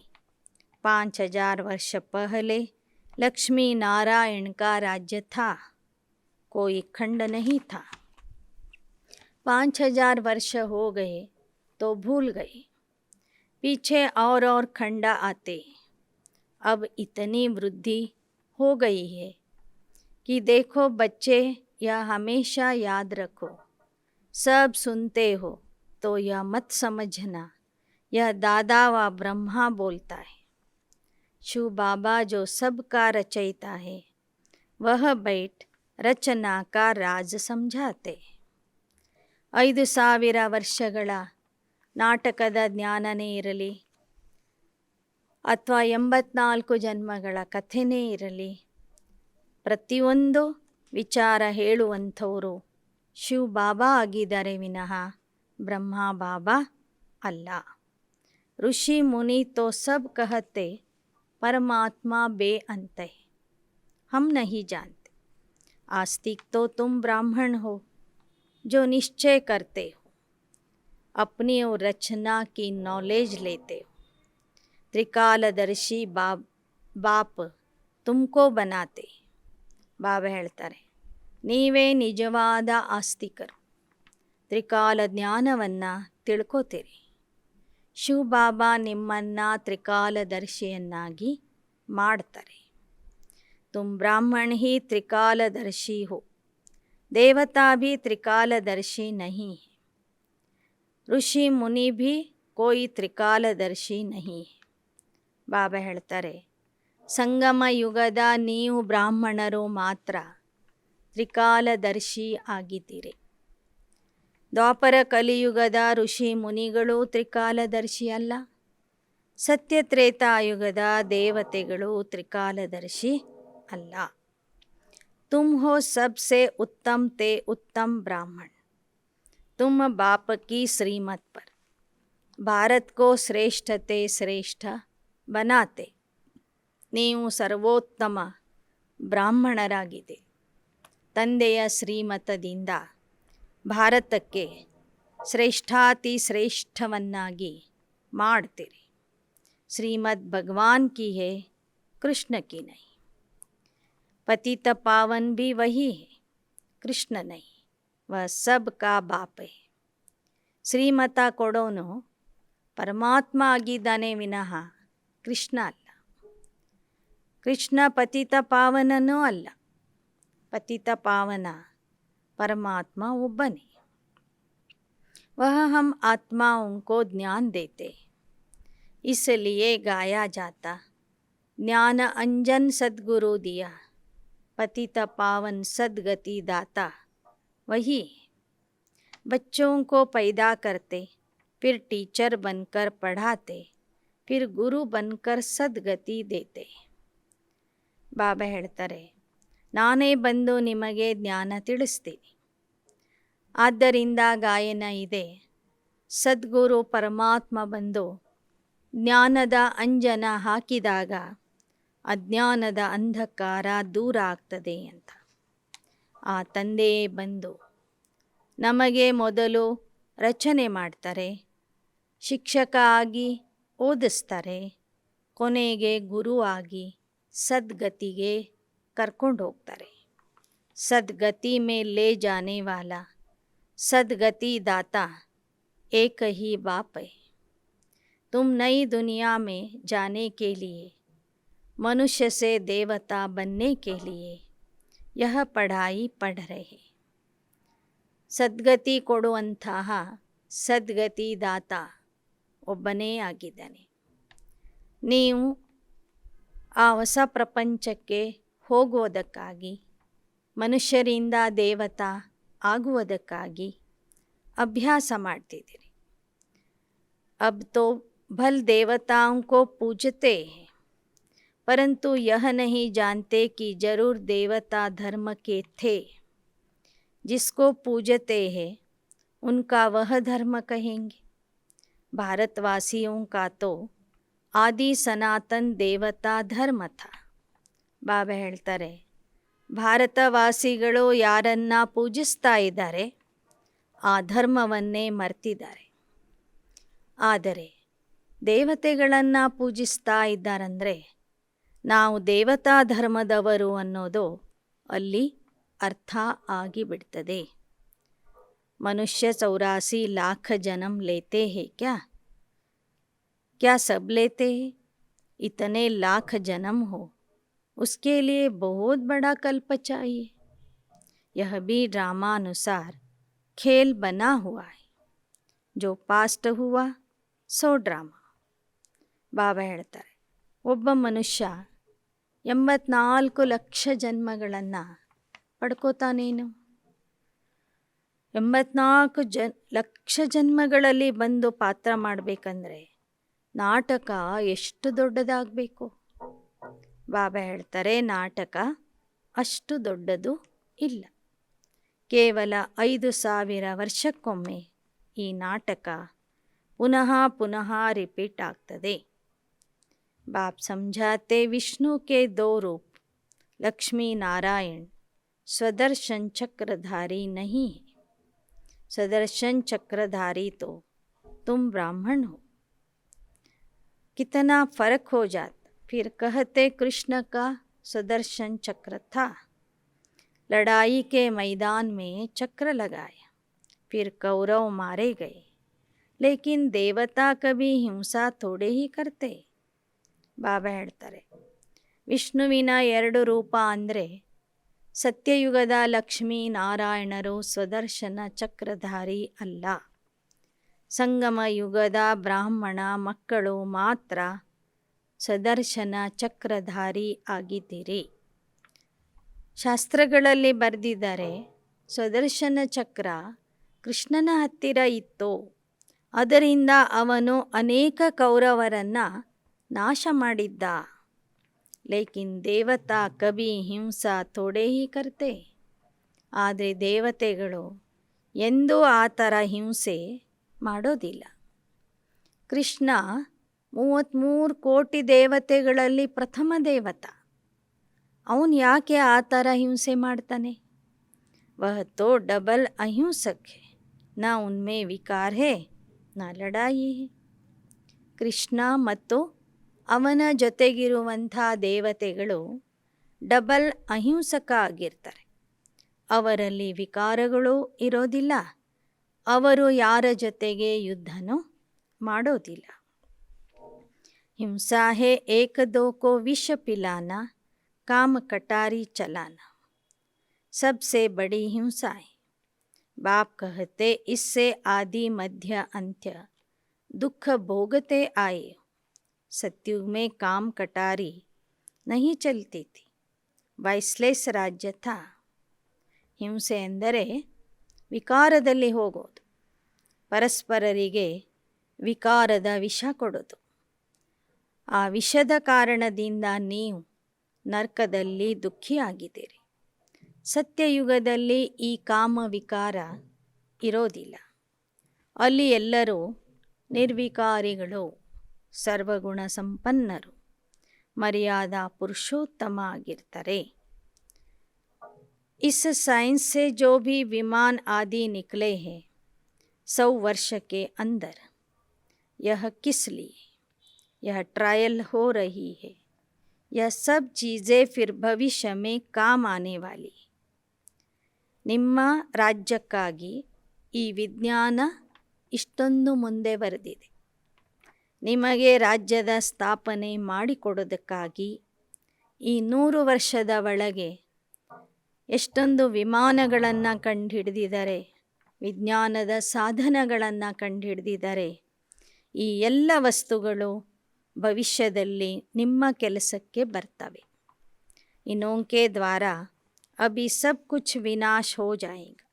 5000 वर्ष पहले लक्ष्मी नारायण का राज्य था, कोई खंड नहीं था. 5000 वर्ष हो गए तो भूल गए, पीछे और खंड आते. अब इतनी वृद्धि हो गई है कि देखो बच्चे, यह हमेशा याद रखो, सब सुनते हो तो यह मत समझना यह दादा व ब्रह्मा बोलता है. शिव बाबा जो सबका रचयिता है, वह बैठ रचना का राज समझाते. 5000 ವರ್ಷಗಳ ನಾಟಕದ ಜ್ಞಾನನೇ ಇರಲಿ ಅಥವಾ 84 ಜನ್ಮಗಳ ಕಥೆನೇ ಇರಲಿ, ಪ್ರತಿಯೊಂದು ವಿಚಾರ ಹೇಳುವಂಥವರು ಶಿವ ಬಾಬಾ ಆಗಿದ್ದಾರೆ ವಿನಃ ಬ್ರಹ್ಮ ಬಾಬಾ ಅಲ್ಲ. ಋಷಿ ಮುನಿ ತೋ ಸಬ್ ಕಹತೆ परमात्मा बेअंत है, हम नहीं जानते. आस्तिक तो तुम ब्राह्मण हो जो निश्चय करते हो, अपनी और रचना की नॉलेज लेते हो. त्रिकालदर्शी बाप तुमको बनाते. ಬಾಬಾ ಹೇಳ್ತಾರೆ, ನೀವೇ ನಿಜವಾದ ಆಸ್ತಿಕರು, ತ್ರಿಕಾಲ ಜ್ಞಾನವನ್ನು ತಿಳ್ಕೋತೀರಿ. ಶಿವ ಬಾಬಾ ನಿಮ್ಮನ್ನು ತ್ರಿಕಾಲದರ್ಶಿಯನ್ನಾಗಿ ಮಾಡ್ತಾರೆ. ತುಮ್ ಬ್ರಾಹ್ಮಣ ಹಿ ತ್ರಿಕಾಲದರ್ಶಿ ಹೋ, ದೇವತಾ ಭಿ ತ್ರಿಕಾಲದರ್ಶಿ ನಹಿ ಹೈ, ಋಷಿ ಮುನಿ ಭಿ ಕೋಯಿ ತ್ರಿಕಾಲದರ್ಶಿ ನಹಿ ಹೈ. ಬಾಬಾ ಹೇಳ್ತಾರೆ, ಸಂಗಮ ಯುಗದ ನೀವು ಬ್ರಾಹ್ಮಣರು ಮಾತ್ರ ತ್ರಿಕಾಲದರ್ಶಿ ಆಗಿದ್ದೀರಿ. ದ್ವಾಪರ ಕಲಿಯುಗದ ಋಷಿ ಮುನಿಗಳು ತ್ರಿಕಾಲದರ್ಶಿ ಅಲ್ಲ. ಸತ್ಯತ್ರೇತಾಯುಗದ ದೇವತೆಗಳು ತ್ರಿಕಾಲದರ್ಶಿ ಅಲ್ಲ. ತುಮ್ ಹೋ ಸಬ್ಸೆ ಉತ್ತಮ್ ತೇ ಉತ್ತಮ್ ಬ್ರಾಹ್ಮಣ. ತುಮ್ ಬಾಪ್ ಕಿ ಶ್ರೀಮತ್ ಪರ್ ಭಾರತ್ ಕೋ ಶ್ರೇಷ್ಠತೆ ಶ್ರೇಷ್ಠ ಬನಾತೆ. ನೀವು ಸರ್ವೋತ್ತಮ ಬ್ರಾಹ್ಮಣರಾಗಿದೆ. ತಂದೆಯ ಶ್ರೀಮತದಿಂದ ಭಾರತಕ್ಕೆ ಶ್ರೇಷ್ಠಾತಿ ಶ್ರೇಷ್ಠವನ್ನಾಗಿ ಮಾಡ್ತೀರಿ. श्रीमद् भगवान की है, कृष्ण की नहीं. पतित पावन भी वही है, कृष्ण नहीं. वह सबका बाप है. ಶ್ರೀಮತ ಕೊಡೋನು ಪರಮಾತ್ಮ ಆಗಿದ್ದಾನೆ ವಿನಃ ಕೃಷ್ಣ ಅಲ್ಲ. ಕೃಷ್ಣ ಪತಿತ ಪಾವನನೂ ಅಲ್ಲ. ಪತಿತ ಪಾವನ परमात्मा ಒಬ್ಬನೇ. वह हम आत्माओं को ज्ञान देते, इसलिए गाया जाता ज्ञान अंजन सद्गुरु दिया, पतित पावन सद्गति दाता वही. बच्चों को पैदा करते, फिर टीचर बनकर पढ़ाते, फिर गुरु बनकर सद्गति देते. ಬಾಬಾ ಹೇಳ್ತಾರೆ, ನಾನೇ ಬಂದು ನಿಮಗೆ ಜ್ಞಾನ ತಿಳಿಸ್ತೀನಿ. ಆದ್ದರಿಂದ ಗಾಯನ ಇದೆ, ಸದ್ಗುರು ಪರಮಾತ್ಮ ಬಂದು ಜ್ಞಾನದ ಅಂಜನ ಹಾಕಿದಾಗ ಅಜ್ಞಾನದ ಅಂಧಕಾರ ದೂರ ಆಗ್ತದೆ ಅಂತ. ಆ ತಂದೆಯೇ ಬಂದು ನಮಗೆ ಮೊದಲು ರಚನೆ ಮಾಡ್ತಾರೆ, ಶಿಕ್ಷಕ ಆಗಿ ಓದಿಸ್ತಾರೆ, ಕೊನೆಗೆ ಗುರು ಆಗಿ ಸದ್ಗತಿಗೆ ಕರ್ಕೊಂಡು ಹೋಗ್ತಾರೆ. सदगति में ले जाने वाला सदगति दाता एक ही बाप है. तुम नई दुनिया में जाने के लिए, मनुष्य से देवता बनने के लिए यह पढ़ाई पढ़ रहे. सद्गति ಕೊಡುವಂತಹ ಸದ್ಗತಿ ದಾತ ಒಬ್ಬನೇ ಆಗಿದ್ದಾನೆ. ನೀವು ಆ ಹೊಸ ಪ್ರಪಂಚಕ್ಕೆ ಹೋಗುವುದಕ್ಕಾಗಿ, ಮನುಷ್ಯರಿಂದ ದೇವತಾ ಆಗುವುದಕ್ಕಾಗಿ ಅಭ್ಯಾಸ ಮಾಡ್ತಿದ್ದೀರಿ. अब तो भल देवताओं को पूजते हैं, परंतु यह नहीं जानते कि जरूर देवता धर्म के थे. जिसको पूजते हैं उनका वह धर्म कहेंगे. भारतवासियों का तो आदि सनातन देवता धर्म था. ಬಾಬಾ ಹೇಳ್ತಾರೆ, ಭಾರತವಾಸಿಗಳು ಯಾರನ್ನ ಪೂಜಿಸ್ತಾ ಇದ್ದಾರೆ ಆ ಧರ್ಮವನ್ನೇ ಮರ್ತಿದ್ದಾರೆ. ಆದರೆ ದೇವತೆಗಳನ್ನು ಪೂಜಿಸ್ತಾ ಇದ್ದಾರಂದರೆ ನಾವು ದೇವತಾ ಧರ್ಮದವರು ಅನ್ನೋದು ಅಲ್ಲಿ ಅರ್ಥ ಆಗಿಬಿಡ್ತದೆ. ಮನುಷ್ಯ 84 लाख जन्म लेते हैं क्या? क्या सब लेते हैं? इतने लाख जन्म हो उसके लिए बहुत बड़ा कल्प चाहिए. यह भी ड्रामानुसार खेल बना हुआ है. जो पास्ट हुआ सो ಡ್ರಾಮಾ. ಬಾಬಾ ಹೇಳ್ತಾರೆ, ಒಬ್ಬ ಮನುಷ್ಯ 84 ಲಕ್ಷ ಜನ್ಮಗಳನ್ನು ಪಡ್ಕೋತಾನೇನು? 84 ಲಕ್ಷ ಜನ್ಮಗಳಲ್ಲಿ ಬಂದು ಪಾತ್ರ ಮಾಡಬೇಕಂದ್ರೆ ನಾಟಕ ಎಷ್ಟು ದೊಡ್ಡದಾಗಬೇಕು? ಬಾಬಾ ಹೇಳ್ತಾರೆ, ನಾಟಕ ಅಷ್ಟು ದೊಡ್ಡದು ಇಲ್ಲ. ಕೇವಲ 5000 ವರ್ಷಕ್ಕೊಮ್ಮೆ ಈ ನಾಟಕ ಪುನಃ ಪುನಃ ರಿಪೀಟ್ ಆಗ್ತದೆ. ಬಾಪ್ ಸಮझाते विष्णु के 2 रूप लक्ष्मी नारायण स्वदर्शन चक्रधारी नहीं है. स्वदर्शन चक्रधारी तो तुम ब्राह्मण हो. कितना फर्क हो जाता. फिर कहते कृष्ण का सुदर्शन चक्र था. लड़ाई के मैदान में चक्र लगाया, फिर कौरव मारे गए. लेकिन देवता कभी हिंसा थोड़े ही करते. ಬಾಬಾ ಹೇಳ್ತಾರೆ, ವಿಷ್ಣುವಿನ 2 ರೂಪ ಅಂದರೆ ಸತ್ಯಯುಗದ ಲಕ್ಷ್ಮೀ ನಾರಾಯಣರು ಸ್ವದರ್ಶನ ಚಕ್ರಧಾರಿ ಅಲ್ಲ. ಸಂಗಮ ಯುಗದ ಬ್ರಾಹ್ಮಣ ಮಕ್ಕಳು ಮಾತ್ರ ಸ್ವದರ್ಶನ ಚಕ್ರಧಾರಿ ಆಗಿದ್ದೀರಿ. ಶಾಸ್ತ್ರಗಳಲ್ಲಿ ಬರೆದಿದ್ದಾರೆ, ಸುದರ್ಶನ ಚಕ್ರ ಕೃಷ್ಣನ ಹತ್ತಿರ ಇತ್ತು, ಅದರಿಂದ ಅವನು ಅನೇಕ ಕೌರವರನ್ನು ನಾಶ ಮಾಡಿದ್ದ. ಲೇಕಿನ್ ದೇವತಾ ಕಭಿ ಹಿಂಸಾ ಥೋಡೆ ಹಿ ಕರ್ತೆ. ಆದರೆ ದೇವತೆಗಳು ಎಂದೂ ಆ ಥರ ಹಿಂಸೆ ಮಾಡೋದಿಲ್ಲ. ಕೃಷ್ಣ 33 ಕೋಟಿ ದೇವತೆಗಳಲ್ಲಿ ಪ್ರಥಮ ದೇವತ. ಅವನು ಯಾಕೆ ಆ ಥರ ಹಿಂಸೆ ಮಾಡ್ತಾನೆ? ವಹ ತೋ ಡಬಲ್ ಅಹಿಂಸಕ್ ಹೈ, ನಾ ಉನ್ಮೇ ವಿಕಾರ ಹೇ ನಾ ಲಡಾಯಿ ಹೇ. ಕೃಷ್ಣ ಮತ್ತು ಅವನ ಜೊತೆಗಿರುವಂಥ ದೇವತೆಗಳು ಡಬಲ್ ಅಹಿಂಸಕ ಆಗಿರ್ತಾರೆ. ಅವರಲ್ಲಿ ವಿಕಾರಗಳು ಇರೋದಿಲ್ಲ. ಅವರು ಯಾರ ಜೊತೆಗೆ ಯುದ್ಧನೂ ಮಾಡೋದಿಲ್ಲ. ಹಿಂಸಾ ಹೇ ಏಕ ದೋ ಕೋ ವಿಷ ಪಿಲಾನ, काम कटारी चलाना सबसे बड़ी हिंसा है. बाप कहते इससे आदि मध्य अंत्य दुख भोगते आए. सत्युग में काम कटारी नहीं चलती थी, वाइस्लेस राज्य था. ಹಿಂಸೆ ಎಂದರೆ ವಿಕಾರದಲ್ಲಿ ಹೋಗೋದು, ಪರಸ್ಪರರಿಗೆ ವಿಕಾರದ ವಿಷ ಕೊಡೋದು. ಆ ವಿಷದ ಕಾರಣದಿಂದ ನೀವು ನರಕದಲ್ಲಿ ದುಃಖಿಯಾಗಿದ್ದೀರಿ. ಸತ್ಯಯುಗದಲ್ಲಿ ಈ ಕಾಮ ವಿಕಾರ ಇರೋದಿಲ್ಲ. ಅಲ್ಲಿ ಎಲ್ಲರೂ ನಿರ್ವಿಕಾರಿಗಳು, ಸರ್ವಗುಣ ಸಂಪನ್ನರು, ಮರ್ಯಾದಾ ಪುರುಷೋತ್ತಮ ಆಗಿರ್ತಾರೆ. इस साइंस से जो भी विमान आदि निकले हैं 100 वर्ष के अंदर, यह किस लिए, यह ट्रायल हो रही है. यह सब चीज़ें फिर भविष्य में काम आने वाली. ನಿಮ್ಮ ರಾಜ್ಯಕ್ಕಾಗಿ ಈ ವಿಜ್ಞಾನ ಇಷ್ಟೊಂದು ಮುಂದೆ ಬರೆದಿದೆ. ನಿಮಗೆ ರಾಜ್ಯದ ಸ್ಥಾಪನೆ ಮಾಡಿಕೊಡೋದಕ್ಕಾಗಿ ಈ 100 ವರ್ಷದ ಒಳಗೆ ಎಷ್ಟೊಂದು ವಿಮಾನಗಳನ್ನು ಕಂಡುಹಿಡಿದಿದ್ದಾರೆ, ವಿಜ್ಞಾನದ ಸಾಧನಗಳನ್ನು ಕಂಡುಹಿಡಿದಿದ್ದಾರೆ. ಈ ಎಲ್ಲ ವಸ್ತುಗಳು ಭವಿಷ್ಯದಲ್ಲಿ ನಿಮ್ಮ ಕೆಲಸಕ್ಕೆ ಬರ್ತವೆ. इनके द्वारा अभी सब कुछ विनाश हो जाएगा,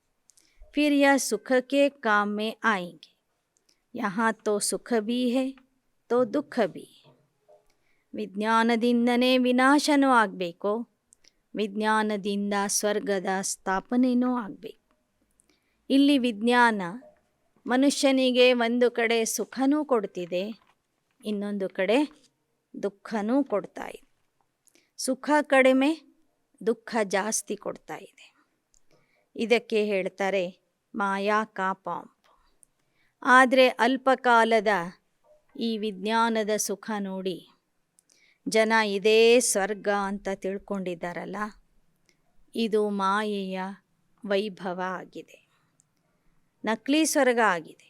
फिर यह सुख के काम में आएंगे. यहाँ तो सुख भी है तो दुख भी है. ವಿಜ್ಞಾನದಿಂದನೇ ವಿನಾಶನೂ ಆಗಬೇಕು, ವಿಜ್ಞಾನದಿಂದ ಸ್ವರ್ಗದ ಸ್ಥಾಪನೆಯೂ ಆಗಬೇಕು. ಇಲ್ಲಿ ವಿಜ್ಞಾನ ಮನುಷ್ಯನಿಗೆ ಒಂದು ಕಡೆ ಸುಖನೂ ಕೊಡ್ತಿದೆ, ಇನ್ನೊಂದು ಕಡೆ ದುಃಖನೂ ಕೊಡ್ತಾ ಇದೆ. ಸುಖ ಕಡಿಮೆ, ದುಃಖ ಜಾಸ್ತಿ ಕೊಡ್ತಾ ಇದೆ. ಇದಕ್ಕೆ ಹೇಳ್ತಾರೆ ಮಾಯಾ ಕಾ ಪಾಂಪ್. ಆದರೆ ಅಲ್ಪಕಾಲದ ಈ ವಿಜ್ಞಾನದ ಸುಖ ನೋಡಿ ಜನ ಇದೇ ಸ್ವರ್ಗ ಅಂತ ತಿಳ್ಕೊಂಡಿದ್ದಾರಲ್ಲ, ಇದು ಮಾಯೆಯ ವೈಭವ ಆಗಿದೆ, ನಕಲಿ ಸ್ವರ್ಗ ಆಗಿದೆ.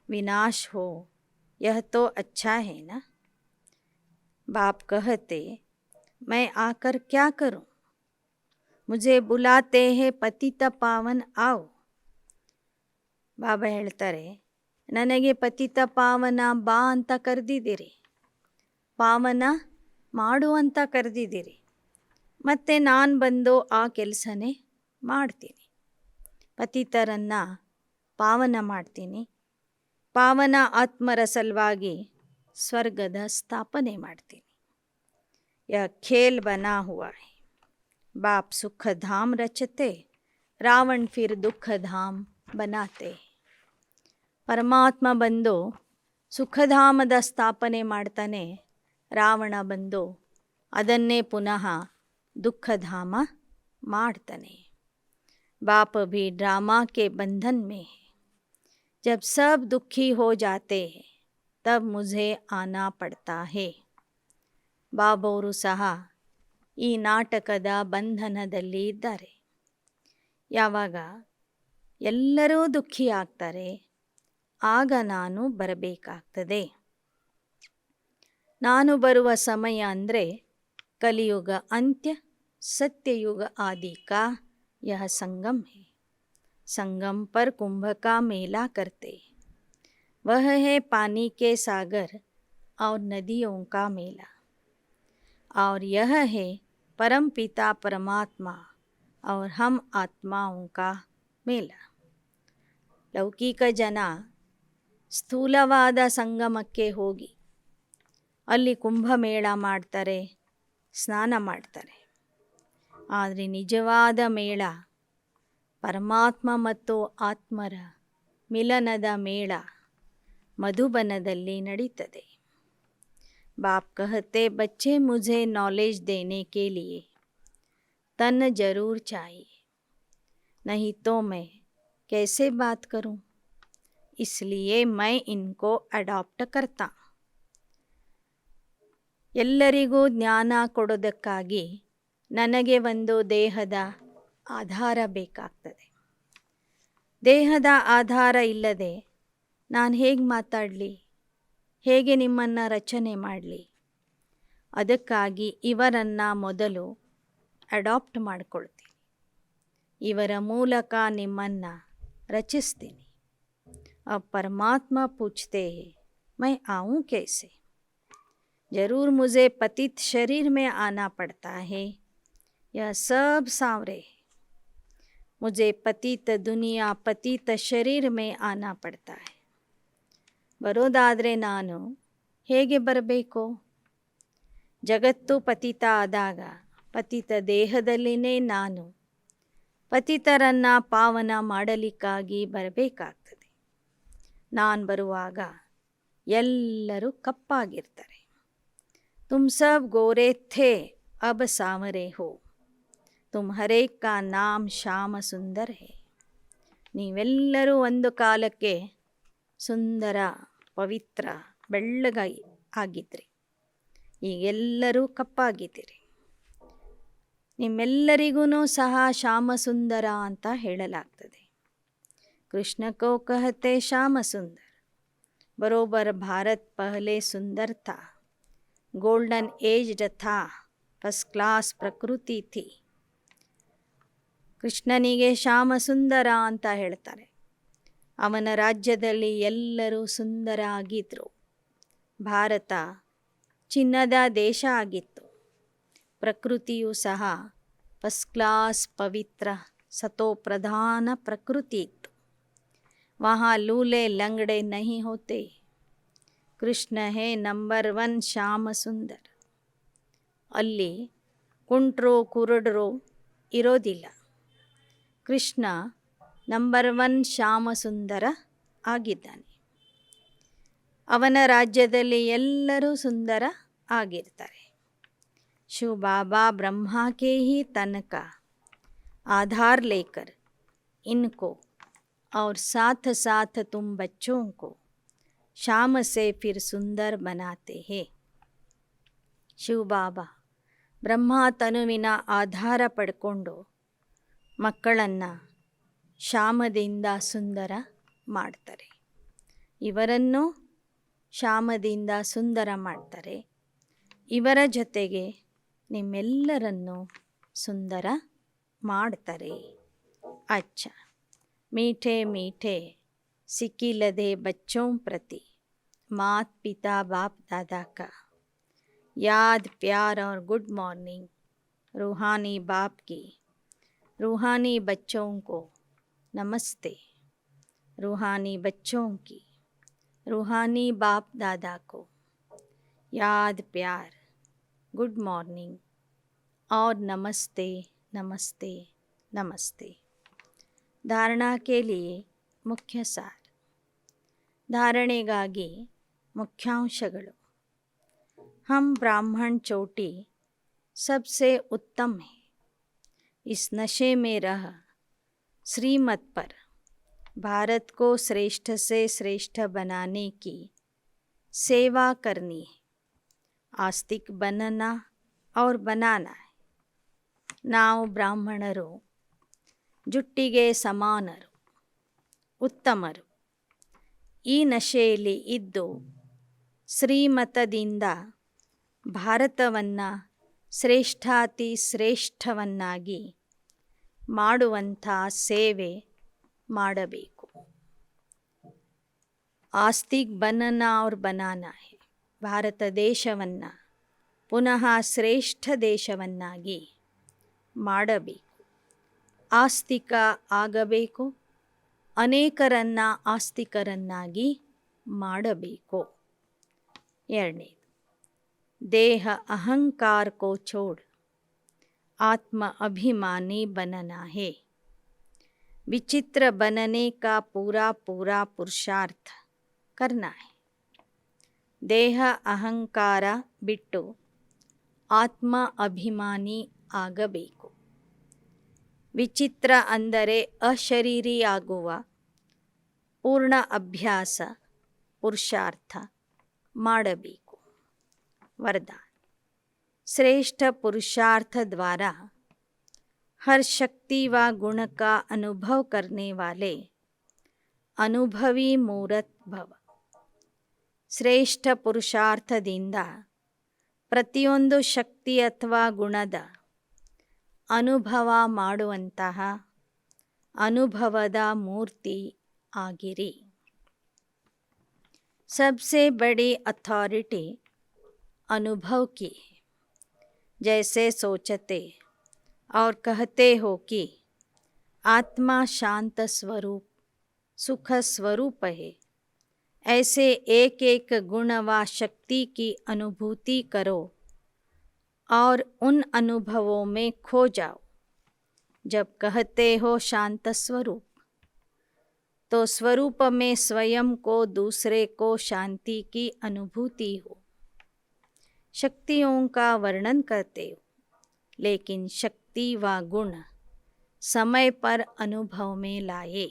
ವಿನಾಶ ಹೋ ಯಹ ತೋ ಅಚ್ಚಾ ಹೇ ನಾ. ಬಾಪ್ ಕಹತೆ मैं आकर क्या करूं, मुझे बुलाते हैं ಪತಿತ ಪಾವನ್ आओ. ಬಾಬಾ ಹೇಳ್ತಾರೆ, ನನಗೆ ಪತಿತ ಪಾವನ ಬಾ ಅಂತ ಕರೆದಿದ್ದೀರಿ, ಪಾವನ ಮಾಡು ಅಂತ ಕರೆದಿದ್ದೀರಿ, ಮತ್ತು ನಾನು ಬಂದು ಆ ಕೆಲಸನೇ ಮಾಡ್ತೀನಿ. ಪತಿತರನ್ನು ಪಾವನ ಮಾಡ್ತೀನಿ, ಪಾವನ ಆತ್ಮರ ಸಲುವಾಗಿ ಸ್ವರ್ಗದ ಸ್ಥಾಪನೆ ಮಾಡ್ತೀನಿ. यह खेल बना हुआ है. बाप सुख धाम रचते, रावण फिर दुख धाम बनाते. ಪರಮಾತ್ಮ ಬಂದು ಸುಖಧಾಮದ ಸ್ಥಾಪನೆ ಮಾಡ್ತಾನೆ, ರಾವಣ ಬಂದು ಅದನ್ನೇ ಪುನಃ ದುಃಖಧಾಮ ಮಾಡ್ತಾನೆ. बाप भी ड्रामा के बंधन में है. जब सब दुखी हो जाते हैं तब मुझे आना पड़ता है. ಬಾಬವರು ಸಹ ಈ ನಾಟಕದ ಬಂಧನದಲ್ಲಿ ಇದ್ದಾರೆ. ಯಾವಾಗ ಎಲ್ಲರೂ ದುಃಖಿ ಆಗ್ತಾರೆ ಆಗ ನಾನು ಬರಬೇಕಾಗ್ತದೆ. ನಾನು ಬರುವ ಸಮಯ ಅಂದರೆ ಕಲಿಯುಗ ಅಂತ್ಯ, ಸತ್ಯಯುಗ ಆದಿ का यह संगम है. संगम पर कुंभ का मेला करते, वह है पानी के सागर और नदियों का मेला. और यह है परमपिता परमात्मा और हम ಆತ್ಮಾओं का ಮೇಳ. ಲೌಕಿಕ ಜನ ಸ್ಥೂಲವಾದ ಸಂಗಮಕ್ಕೆ ಹೋಗಿ ಅಲ್ಲಿ ಕುಂಭಮೇಳ ಮಾಡ್ತಾರೆ, ಸ್ನಾನ ಮಾಡ್ತಾರೆ. ಆದರೆ ನಿಜವಾದ ಮೇಳ ಪರಮಾತ್ಮ ಮತ್ತು ಆತ್ಮರ ಮಿಲನದ ಮೇಳ ಮಧುಬನದಲ್ಲಿ ನಡೀತದೆ. बाप कहते बच्चे मुझे नॉलेज देने के लिए तन जरूर चाहिए, नहीं तो मैं कैसे बात करूं, इसलिए मैं इनको अडॉप्ट करता. ಎಲ್ಲರಿಗೂ ಜ್ಞಾನ ಕೊಡೋದಕ್ಕಾಗಿ ನನಗೆ ಒಂದು ದೇಹದ ಆಧಾರ ಬೇಕಾಗ್ತದೆ. ದೇಹದ ಆಧಾರ ಇಲ್ಲದೆ ನಾನು ಹೇಗೆ ಮಾತಾಡಲಿ, ಹೇಗೆ ನಿಮ್ಮನ್ನು ರಚನೆ ಮಾಡಲಿ? ಅದಕ್ಕಾಗಿ ಇವರನ್ನು ಮೊದಲು ಅಡಾಪ್ಟ್ ಮಾಡಿಕೊಳ್ತೀನಿ. ಇವರ ಮೂಲಕ ನಿಮ್ಮನ್ನು ರಚಿಸ್ತೀನಿ. अब परमात्मा पूछते हैं मैं आऊँ कैसे? ज़रूर मुझे पतित शरीर में आना पड़ता है, यह सब सांवरे है. मुझे पतित दुनिया पतित शरीर में आना पड़ता है. ಬರೋದಾದರೆ ನಾನು ಹೇಗೆ ಬರಬೇಕು? ಜಗತ್ತು ಪತಿತ ಆದಾಗ ಪತಿತ ದೇಹದಲ್ಲಿನೇ ನಾನು ಪತಿತರನ್ನು ಪಾವನ ಮಾಡಲಿಕ್ಕಾಗಿ ಬರಬೇಕಾಗ್ತದೆ. ನಾನು ಬರುವಾಗ ಎಲ್ಲರೂ ಕಪ್ಪಾಗಿರ್ತಾರೆ. ತುಮ್ ಸಬ್ ಗೋರೆ ಥೇ ಅಬ್ ಸಾವರೆ ಹೋ, ತುಮ್ ಹರೇಕ್ ಕಾ ನಾಮ್ ಶ್ಯಾಮ ಸುಂದರ್ ಹೇ. ನೀವೆಲ್ಲರೂ ಒಂದು ಕಾಲಕ್ಕೆ ಸುಂದರ, ಪವಿತ್ರ, ಬೆಳ್ಳಗಾಗಿ ಆಗಿದ್ರಿ. ಈಗೆಲ್ಲರೂ ಕಪ್ಪಾಗಿದ್ದೀರಿ. ನಿಮ್ಮೆಲ್ಲರಿಗೂ ಸಹ ಶ್ಯಾಮ ಸುಂದರ ಅಂತ ಹೇಳಲಾಗ್ತದೆ. ಕೃಷ್ಣ ಕೋ ಕಹತೆ ಶ್ಯಾಮ ಸುಂದರ. ಬರೋಬರ್ ಭಾರತ್ ಪಹಲೆ ಸುಂದರ್ ಥಾ, ಗೋಲ್ಡನ್ ಏಜ್ಡ್ ಥಾ, ಫಸ್ಟ್ ಕ್ಲಾಸ್ ಪ್ರಕೃತಿ ಥಿ. ಕೃಷ್ಣನಿಗೆ ಶ್ಯಾಮ ಸುಂದರ ಅಂತ ಹೇಳ್ತಾರೆ. ಅವನ ರಾಜ್ಯದಲ್ಲಿ ಎಲ್ಲರೂ ಸುಂದರ ಆಗಿದ್ದರು. ಭಾರತ ಚಿನ್ನದ ದೇಶ ಆಗಿತ್ತು. ಪ್ರಕೃತಿಯೂ ಸಹ ಫಸ್ಟ್ ಕ್ಲಾಸ್ ಪವಿತ್ರ ಸತೋಪ್ರಧಾನ ಪ್ರಕೃತಿ ಇತ್ತು. ವहाँ लूले लंगड़े नहीं होते. ಕೃಷ್ಣ ಹೇ ನಂಬರ್ 1 ಶ್ಯಾಮ ಸುಂದರ. ಅಲ್ಲಿ ಕುಂಟ್ರೋ ಕುರುಡರೋ ಇರೋದಿಲ್ಲ. ಕೃಷ್ಣ ನಂಬರ್ 1 ಶ್ಯಾಮ ಸುಂದರ ಆಗಿದ್ದಾನೆ. ಅವನ ರಾಜ್ಯದಲ್ಲಿ ಎಲ್ಲರೂ ಸುಂದರ ಆಗಿರ್ತಾರೆ. ಶಿವ ಬಾಬಾ ಬ್ರಹ್ಮಾ ಕೆ ಹಿ ತನಕ ಆಧಾರ್ ಲೇಕರ್ इनको और साथ साथ तुम बच्चों को शाम से फिर सुंदर बनाते हैं. ಶಿವ ಬಾಬಾ ಬ್ರಹ್ಮ ತನುವಿನ ಆಧಾರ ಪಡ್ಕೊಂಡು ಮಕ್ಕಳನ್ನು ಶಾಮದಿಂದ ಸುಂದರ ಮಾಡ್ತಾರೆ. ಇವರನ್ನು ಶಾಮದಿಂದ ಸುಂದರ ಮಾಡ್ತಾರೆ. ಇವರ ಜೊತೆಗೆ ನಿಮ್ಮೆಲ್ಲರನ್ನು ಸುಂದರ ಮಾಡ್ತಾರೆ. ಅಚ್ಚ मीठे मीठे सिकिलदे बच्चों प्रति मात पिता बाप दादा का याद प्यार और गुड मॉर्निंग. रूहानी बाप की रूहानी बच्चों को नमस्ते. रूहानी बच्चों की रूहानी बाप दादा को याद प्यार, गुड मॉर्निंग और नमस्ते नमस्ते नमस्ते. धारणा के लिए मुख्य सार. धारणೆಗಾಗಿ मुख्यांशಗಳು. हम ब्राह्मण चोटी सबसे उत्तम है. इस नशे में रह श्रीमत पर भारत को श्रेष्ठ से श्रेष्ठ बनाने की सेवा करनी है. आस्तिक बनना और बनाना है. ನಾವು ಬ್ರಾಹ್ಮಣರು ಜುಟ್ಟಿಗೆ ಸಮಾನರು, ಉತ್ತಮರು. ಈ ನಶೆಯಲ್ಲಿ ಇದ್ದು ಶ್ರೀಮತದಿಂದ ಭಾರತವನ್ನು ಶ್ರೇಷ್ಠಾತಿ ಶ್ರೇಷ್ಠವನ್ನಾಗಿ ಮಾಡುವಂಥ ಸೇವೆ ಮಾಡಬೇಕು. ಆಸ್ತಿಕ್ ಬನನಾ और बनाना है. ಭಾರತ ದೇಶವನ್ನು ಪುನಃ ಶ್ರೇಷ್ಠ ದೇಶವನ್ನಾಗಿ ಮಾಡಬೇಕು. ಆಸ್ತಿಕ ಆಗಬೇಕು, ಅನೇಕರನ್ನು ಆಸ್ತಿಕರನ್ನಾಗಿ ಮಾಡಬೇಕು. ಎರಡನೇದು, ದೇಹ ಅಹಂಕಾರ ಕೋ ಛೋಡ್ आत्म अभिमानी बनना है. विचित्र बनने का पूरा पूरा पुरुषार्थ करना है. ದೇಹ ಅಹಂಕಾರ ಬಿಟ್ಟು ಆತ್ಮ ಅಭಿಮಾನಿ ಆಗಬೇಕು. ವಿಚಿತ್ರ ಅಂದರೆ ಅಶರೀರಿಯಾಗುವ ಪೂರ್ಣ ಅಭ್ಯಾಸ ಪುರುಷಾರ್ಥ ಮಾಡಬೇಕು. वरदान, श्रेष्ठ पुरुषार्थ द्वारा हर शक्ति व गुण का अनुभव करने वाले अनुभवी मूर्त भव. ಶ್ರೇಷ್ಠ ಪುರುಷಾರ್ಥದಿಂದ ಪ್ರತಿಯೊಂದು ಶಕ್ತಿ ಅಥವಾ ಗುಣದ ಅನುಭವ ಮಾಡುವಂತಹ ಅನುಭವದ ಮೂರ್ತಿ ಆಗಿರಿ. सबसे बड़ी अथॉरिटी अनुभव की है. जैसे सोचते और कहते हो कि आत्मा शांत स्वरूप सुख स्वरूप है, ऐसे एक एक गुण व शक्ति की अनुभूति करो और उन अनुभवों में खो जाओ. जब कहते हो शांत स्वरूप, तो स्वरूप में स्वयं को दूसरे को शांति की अनुभूति हो. शक्तियों का वर्णन करते हो, लेकिन शक्ति व गुण समय पर अनुभव में लाए.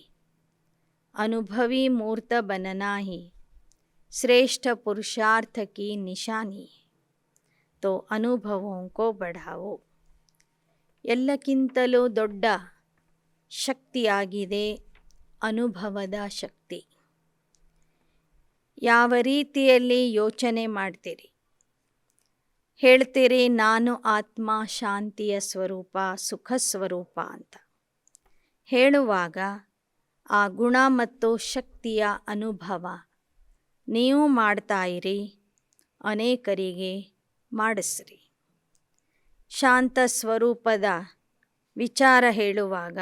अनुभवी मूर्त बनना ही श्रेष्ठ पुरुषार्थ की निशानी है. तो अनुभवों को बढ़ाओ. ಎಲ್ಲಕ್ಕಿಂತಲೂ ದೊಡ್ಡ ಶಕ್ತಿಯಾಗಿದೆ ಅನುಭವದ ಶಕ್ತಿ. ಯಾವ ರೀತಿಯಲ್ಲಿ ಯೋಚನೆ ಮಾಡ್ತೀರಿ, ಹೇಳ್ತೀರಿ ನಾನು ಆತ್ಮ ಶಾಂತಿಯ ಸ್ವರೂಪ ಸುಖ ಸ್ವರೂಪ ಅಂತ ಹೇಳುವಾಗ ಆ ಗುಣ ಮತ್ತು ಶಕ್ತಿಯ ಅನುಭವ ನೀವು ಮಾಡ್ತಾ ಇರಿ, ಅನೇಕರಿಗೆ ಮಾಡಿಸ್ರಿ. ಶಾಂತ ಸ್ವರೂಪದ ವಿಚಾರ ಹೇಳುವಾಗ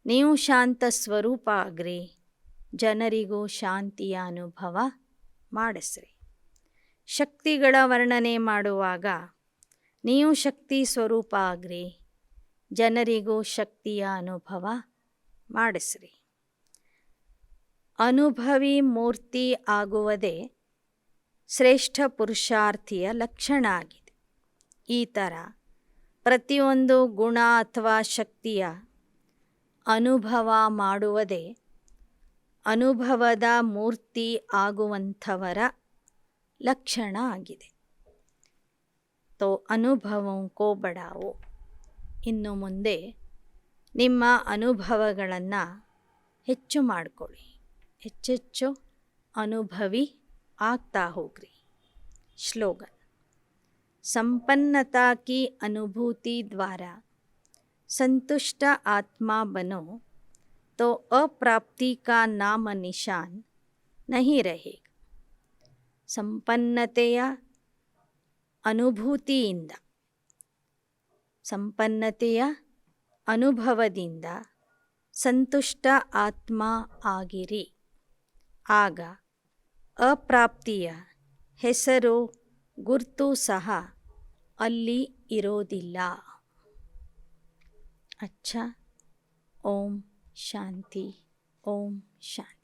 ನೀವು ಶಾಂತ ಸ್ವರೂಪ ಆಗ್ರಿ, ಜನರಿಗೂ ಶಾಂತಿಯ ಅನುಭವ ಮಾಡಿಸ್ರಿ. ಶಕ್ತಿಗಳ ವರ್ಣನೆ ಮಾಡುವಾಗ ನೀವು ಶಕ್ತಿ ಸ್ವರೂಪ ಆಗ್ರಿ, ಜನರಿಗೂ ಶಕ್ತಿಯ ಅನುಭವ ಮಾಡಿಸ್ರಿ. ಅನುಭವಿ ಮೂರ್ತಿ ಆಗುವುದೇ ಶ್ರೇಷ್ಠ ಪುರುಷಾರ್ಥಿಯ ಲಕ್ಷಣ ಆಗಿದೆ. ಈ ಥರ ಪ್ರತಿಯೊಂದು ಗುಣ ಅಥವಾ ಶಕ್ತಿಯ ಅನುಭವ ಮಾಡುವುದೇ ಅನುಭವದ ಮೂರ್ತಿ ಆಗುವಂಥವರ ಲಕ್ಷಣ ಆಗಿದೆ. ತೋ ಅನುಭವಂ ಕೋ ಬಡಾವೋ. ಇನ್ನು ಮುಂದೆ ನಿಮ್ಮ ಅನುಭವಗಳನ್ನು ಹೆಚ್ಚು ಮಾಡಿಕೊಳ್ಳಿ, ಹೆಚ್ಚೆಚ್ಚು ಅನುಭವಿ ಆಗ್ತಾ ಹೋಗ್ರಿ. श्लोगन, संपन्नता की अनुभूति द्वारा संतुष्ट आत्मा बनो तो अप्राप्ति का नाम निशान नहीं रहेगा. ಸಂಪನ್ನತೆಯ ಅನುಭೂತಿಯಿಂದ, ಸಂಪನ್ನತೆಯ ಅನುಭವದಿಂದ ಸಂತುಷ್ಟ ಆತ್ಮ ಆಗಿರಿ. ಆಗ ಅಪ್ರಾಪ್ತಿಯ ಹೆಸರು ಗುರ್ತು ಸಹ ಅಲ್ಲಿ ಇರೋದಿಲ್ಲ. ಅಚ್ಚಾ. ಓಂ ಶಾಂತಿ. ಓಂ ಶಾಂತಿ.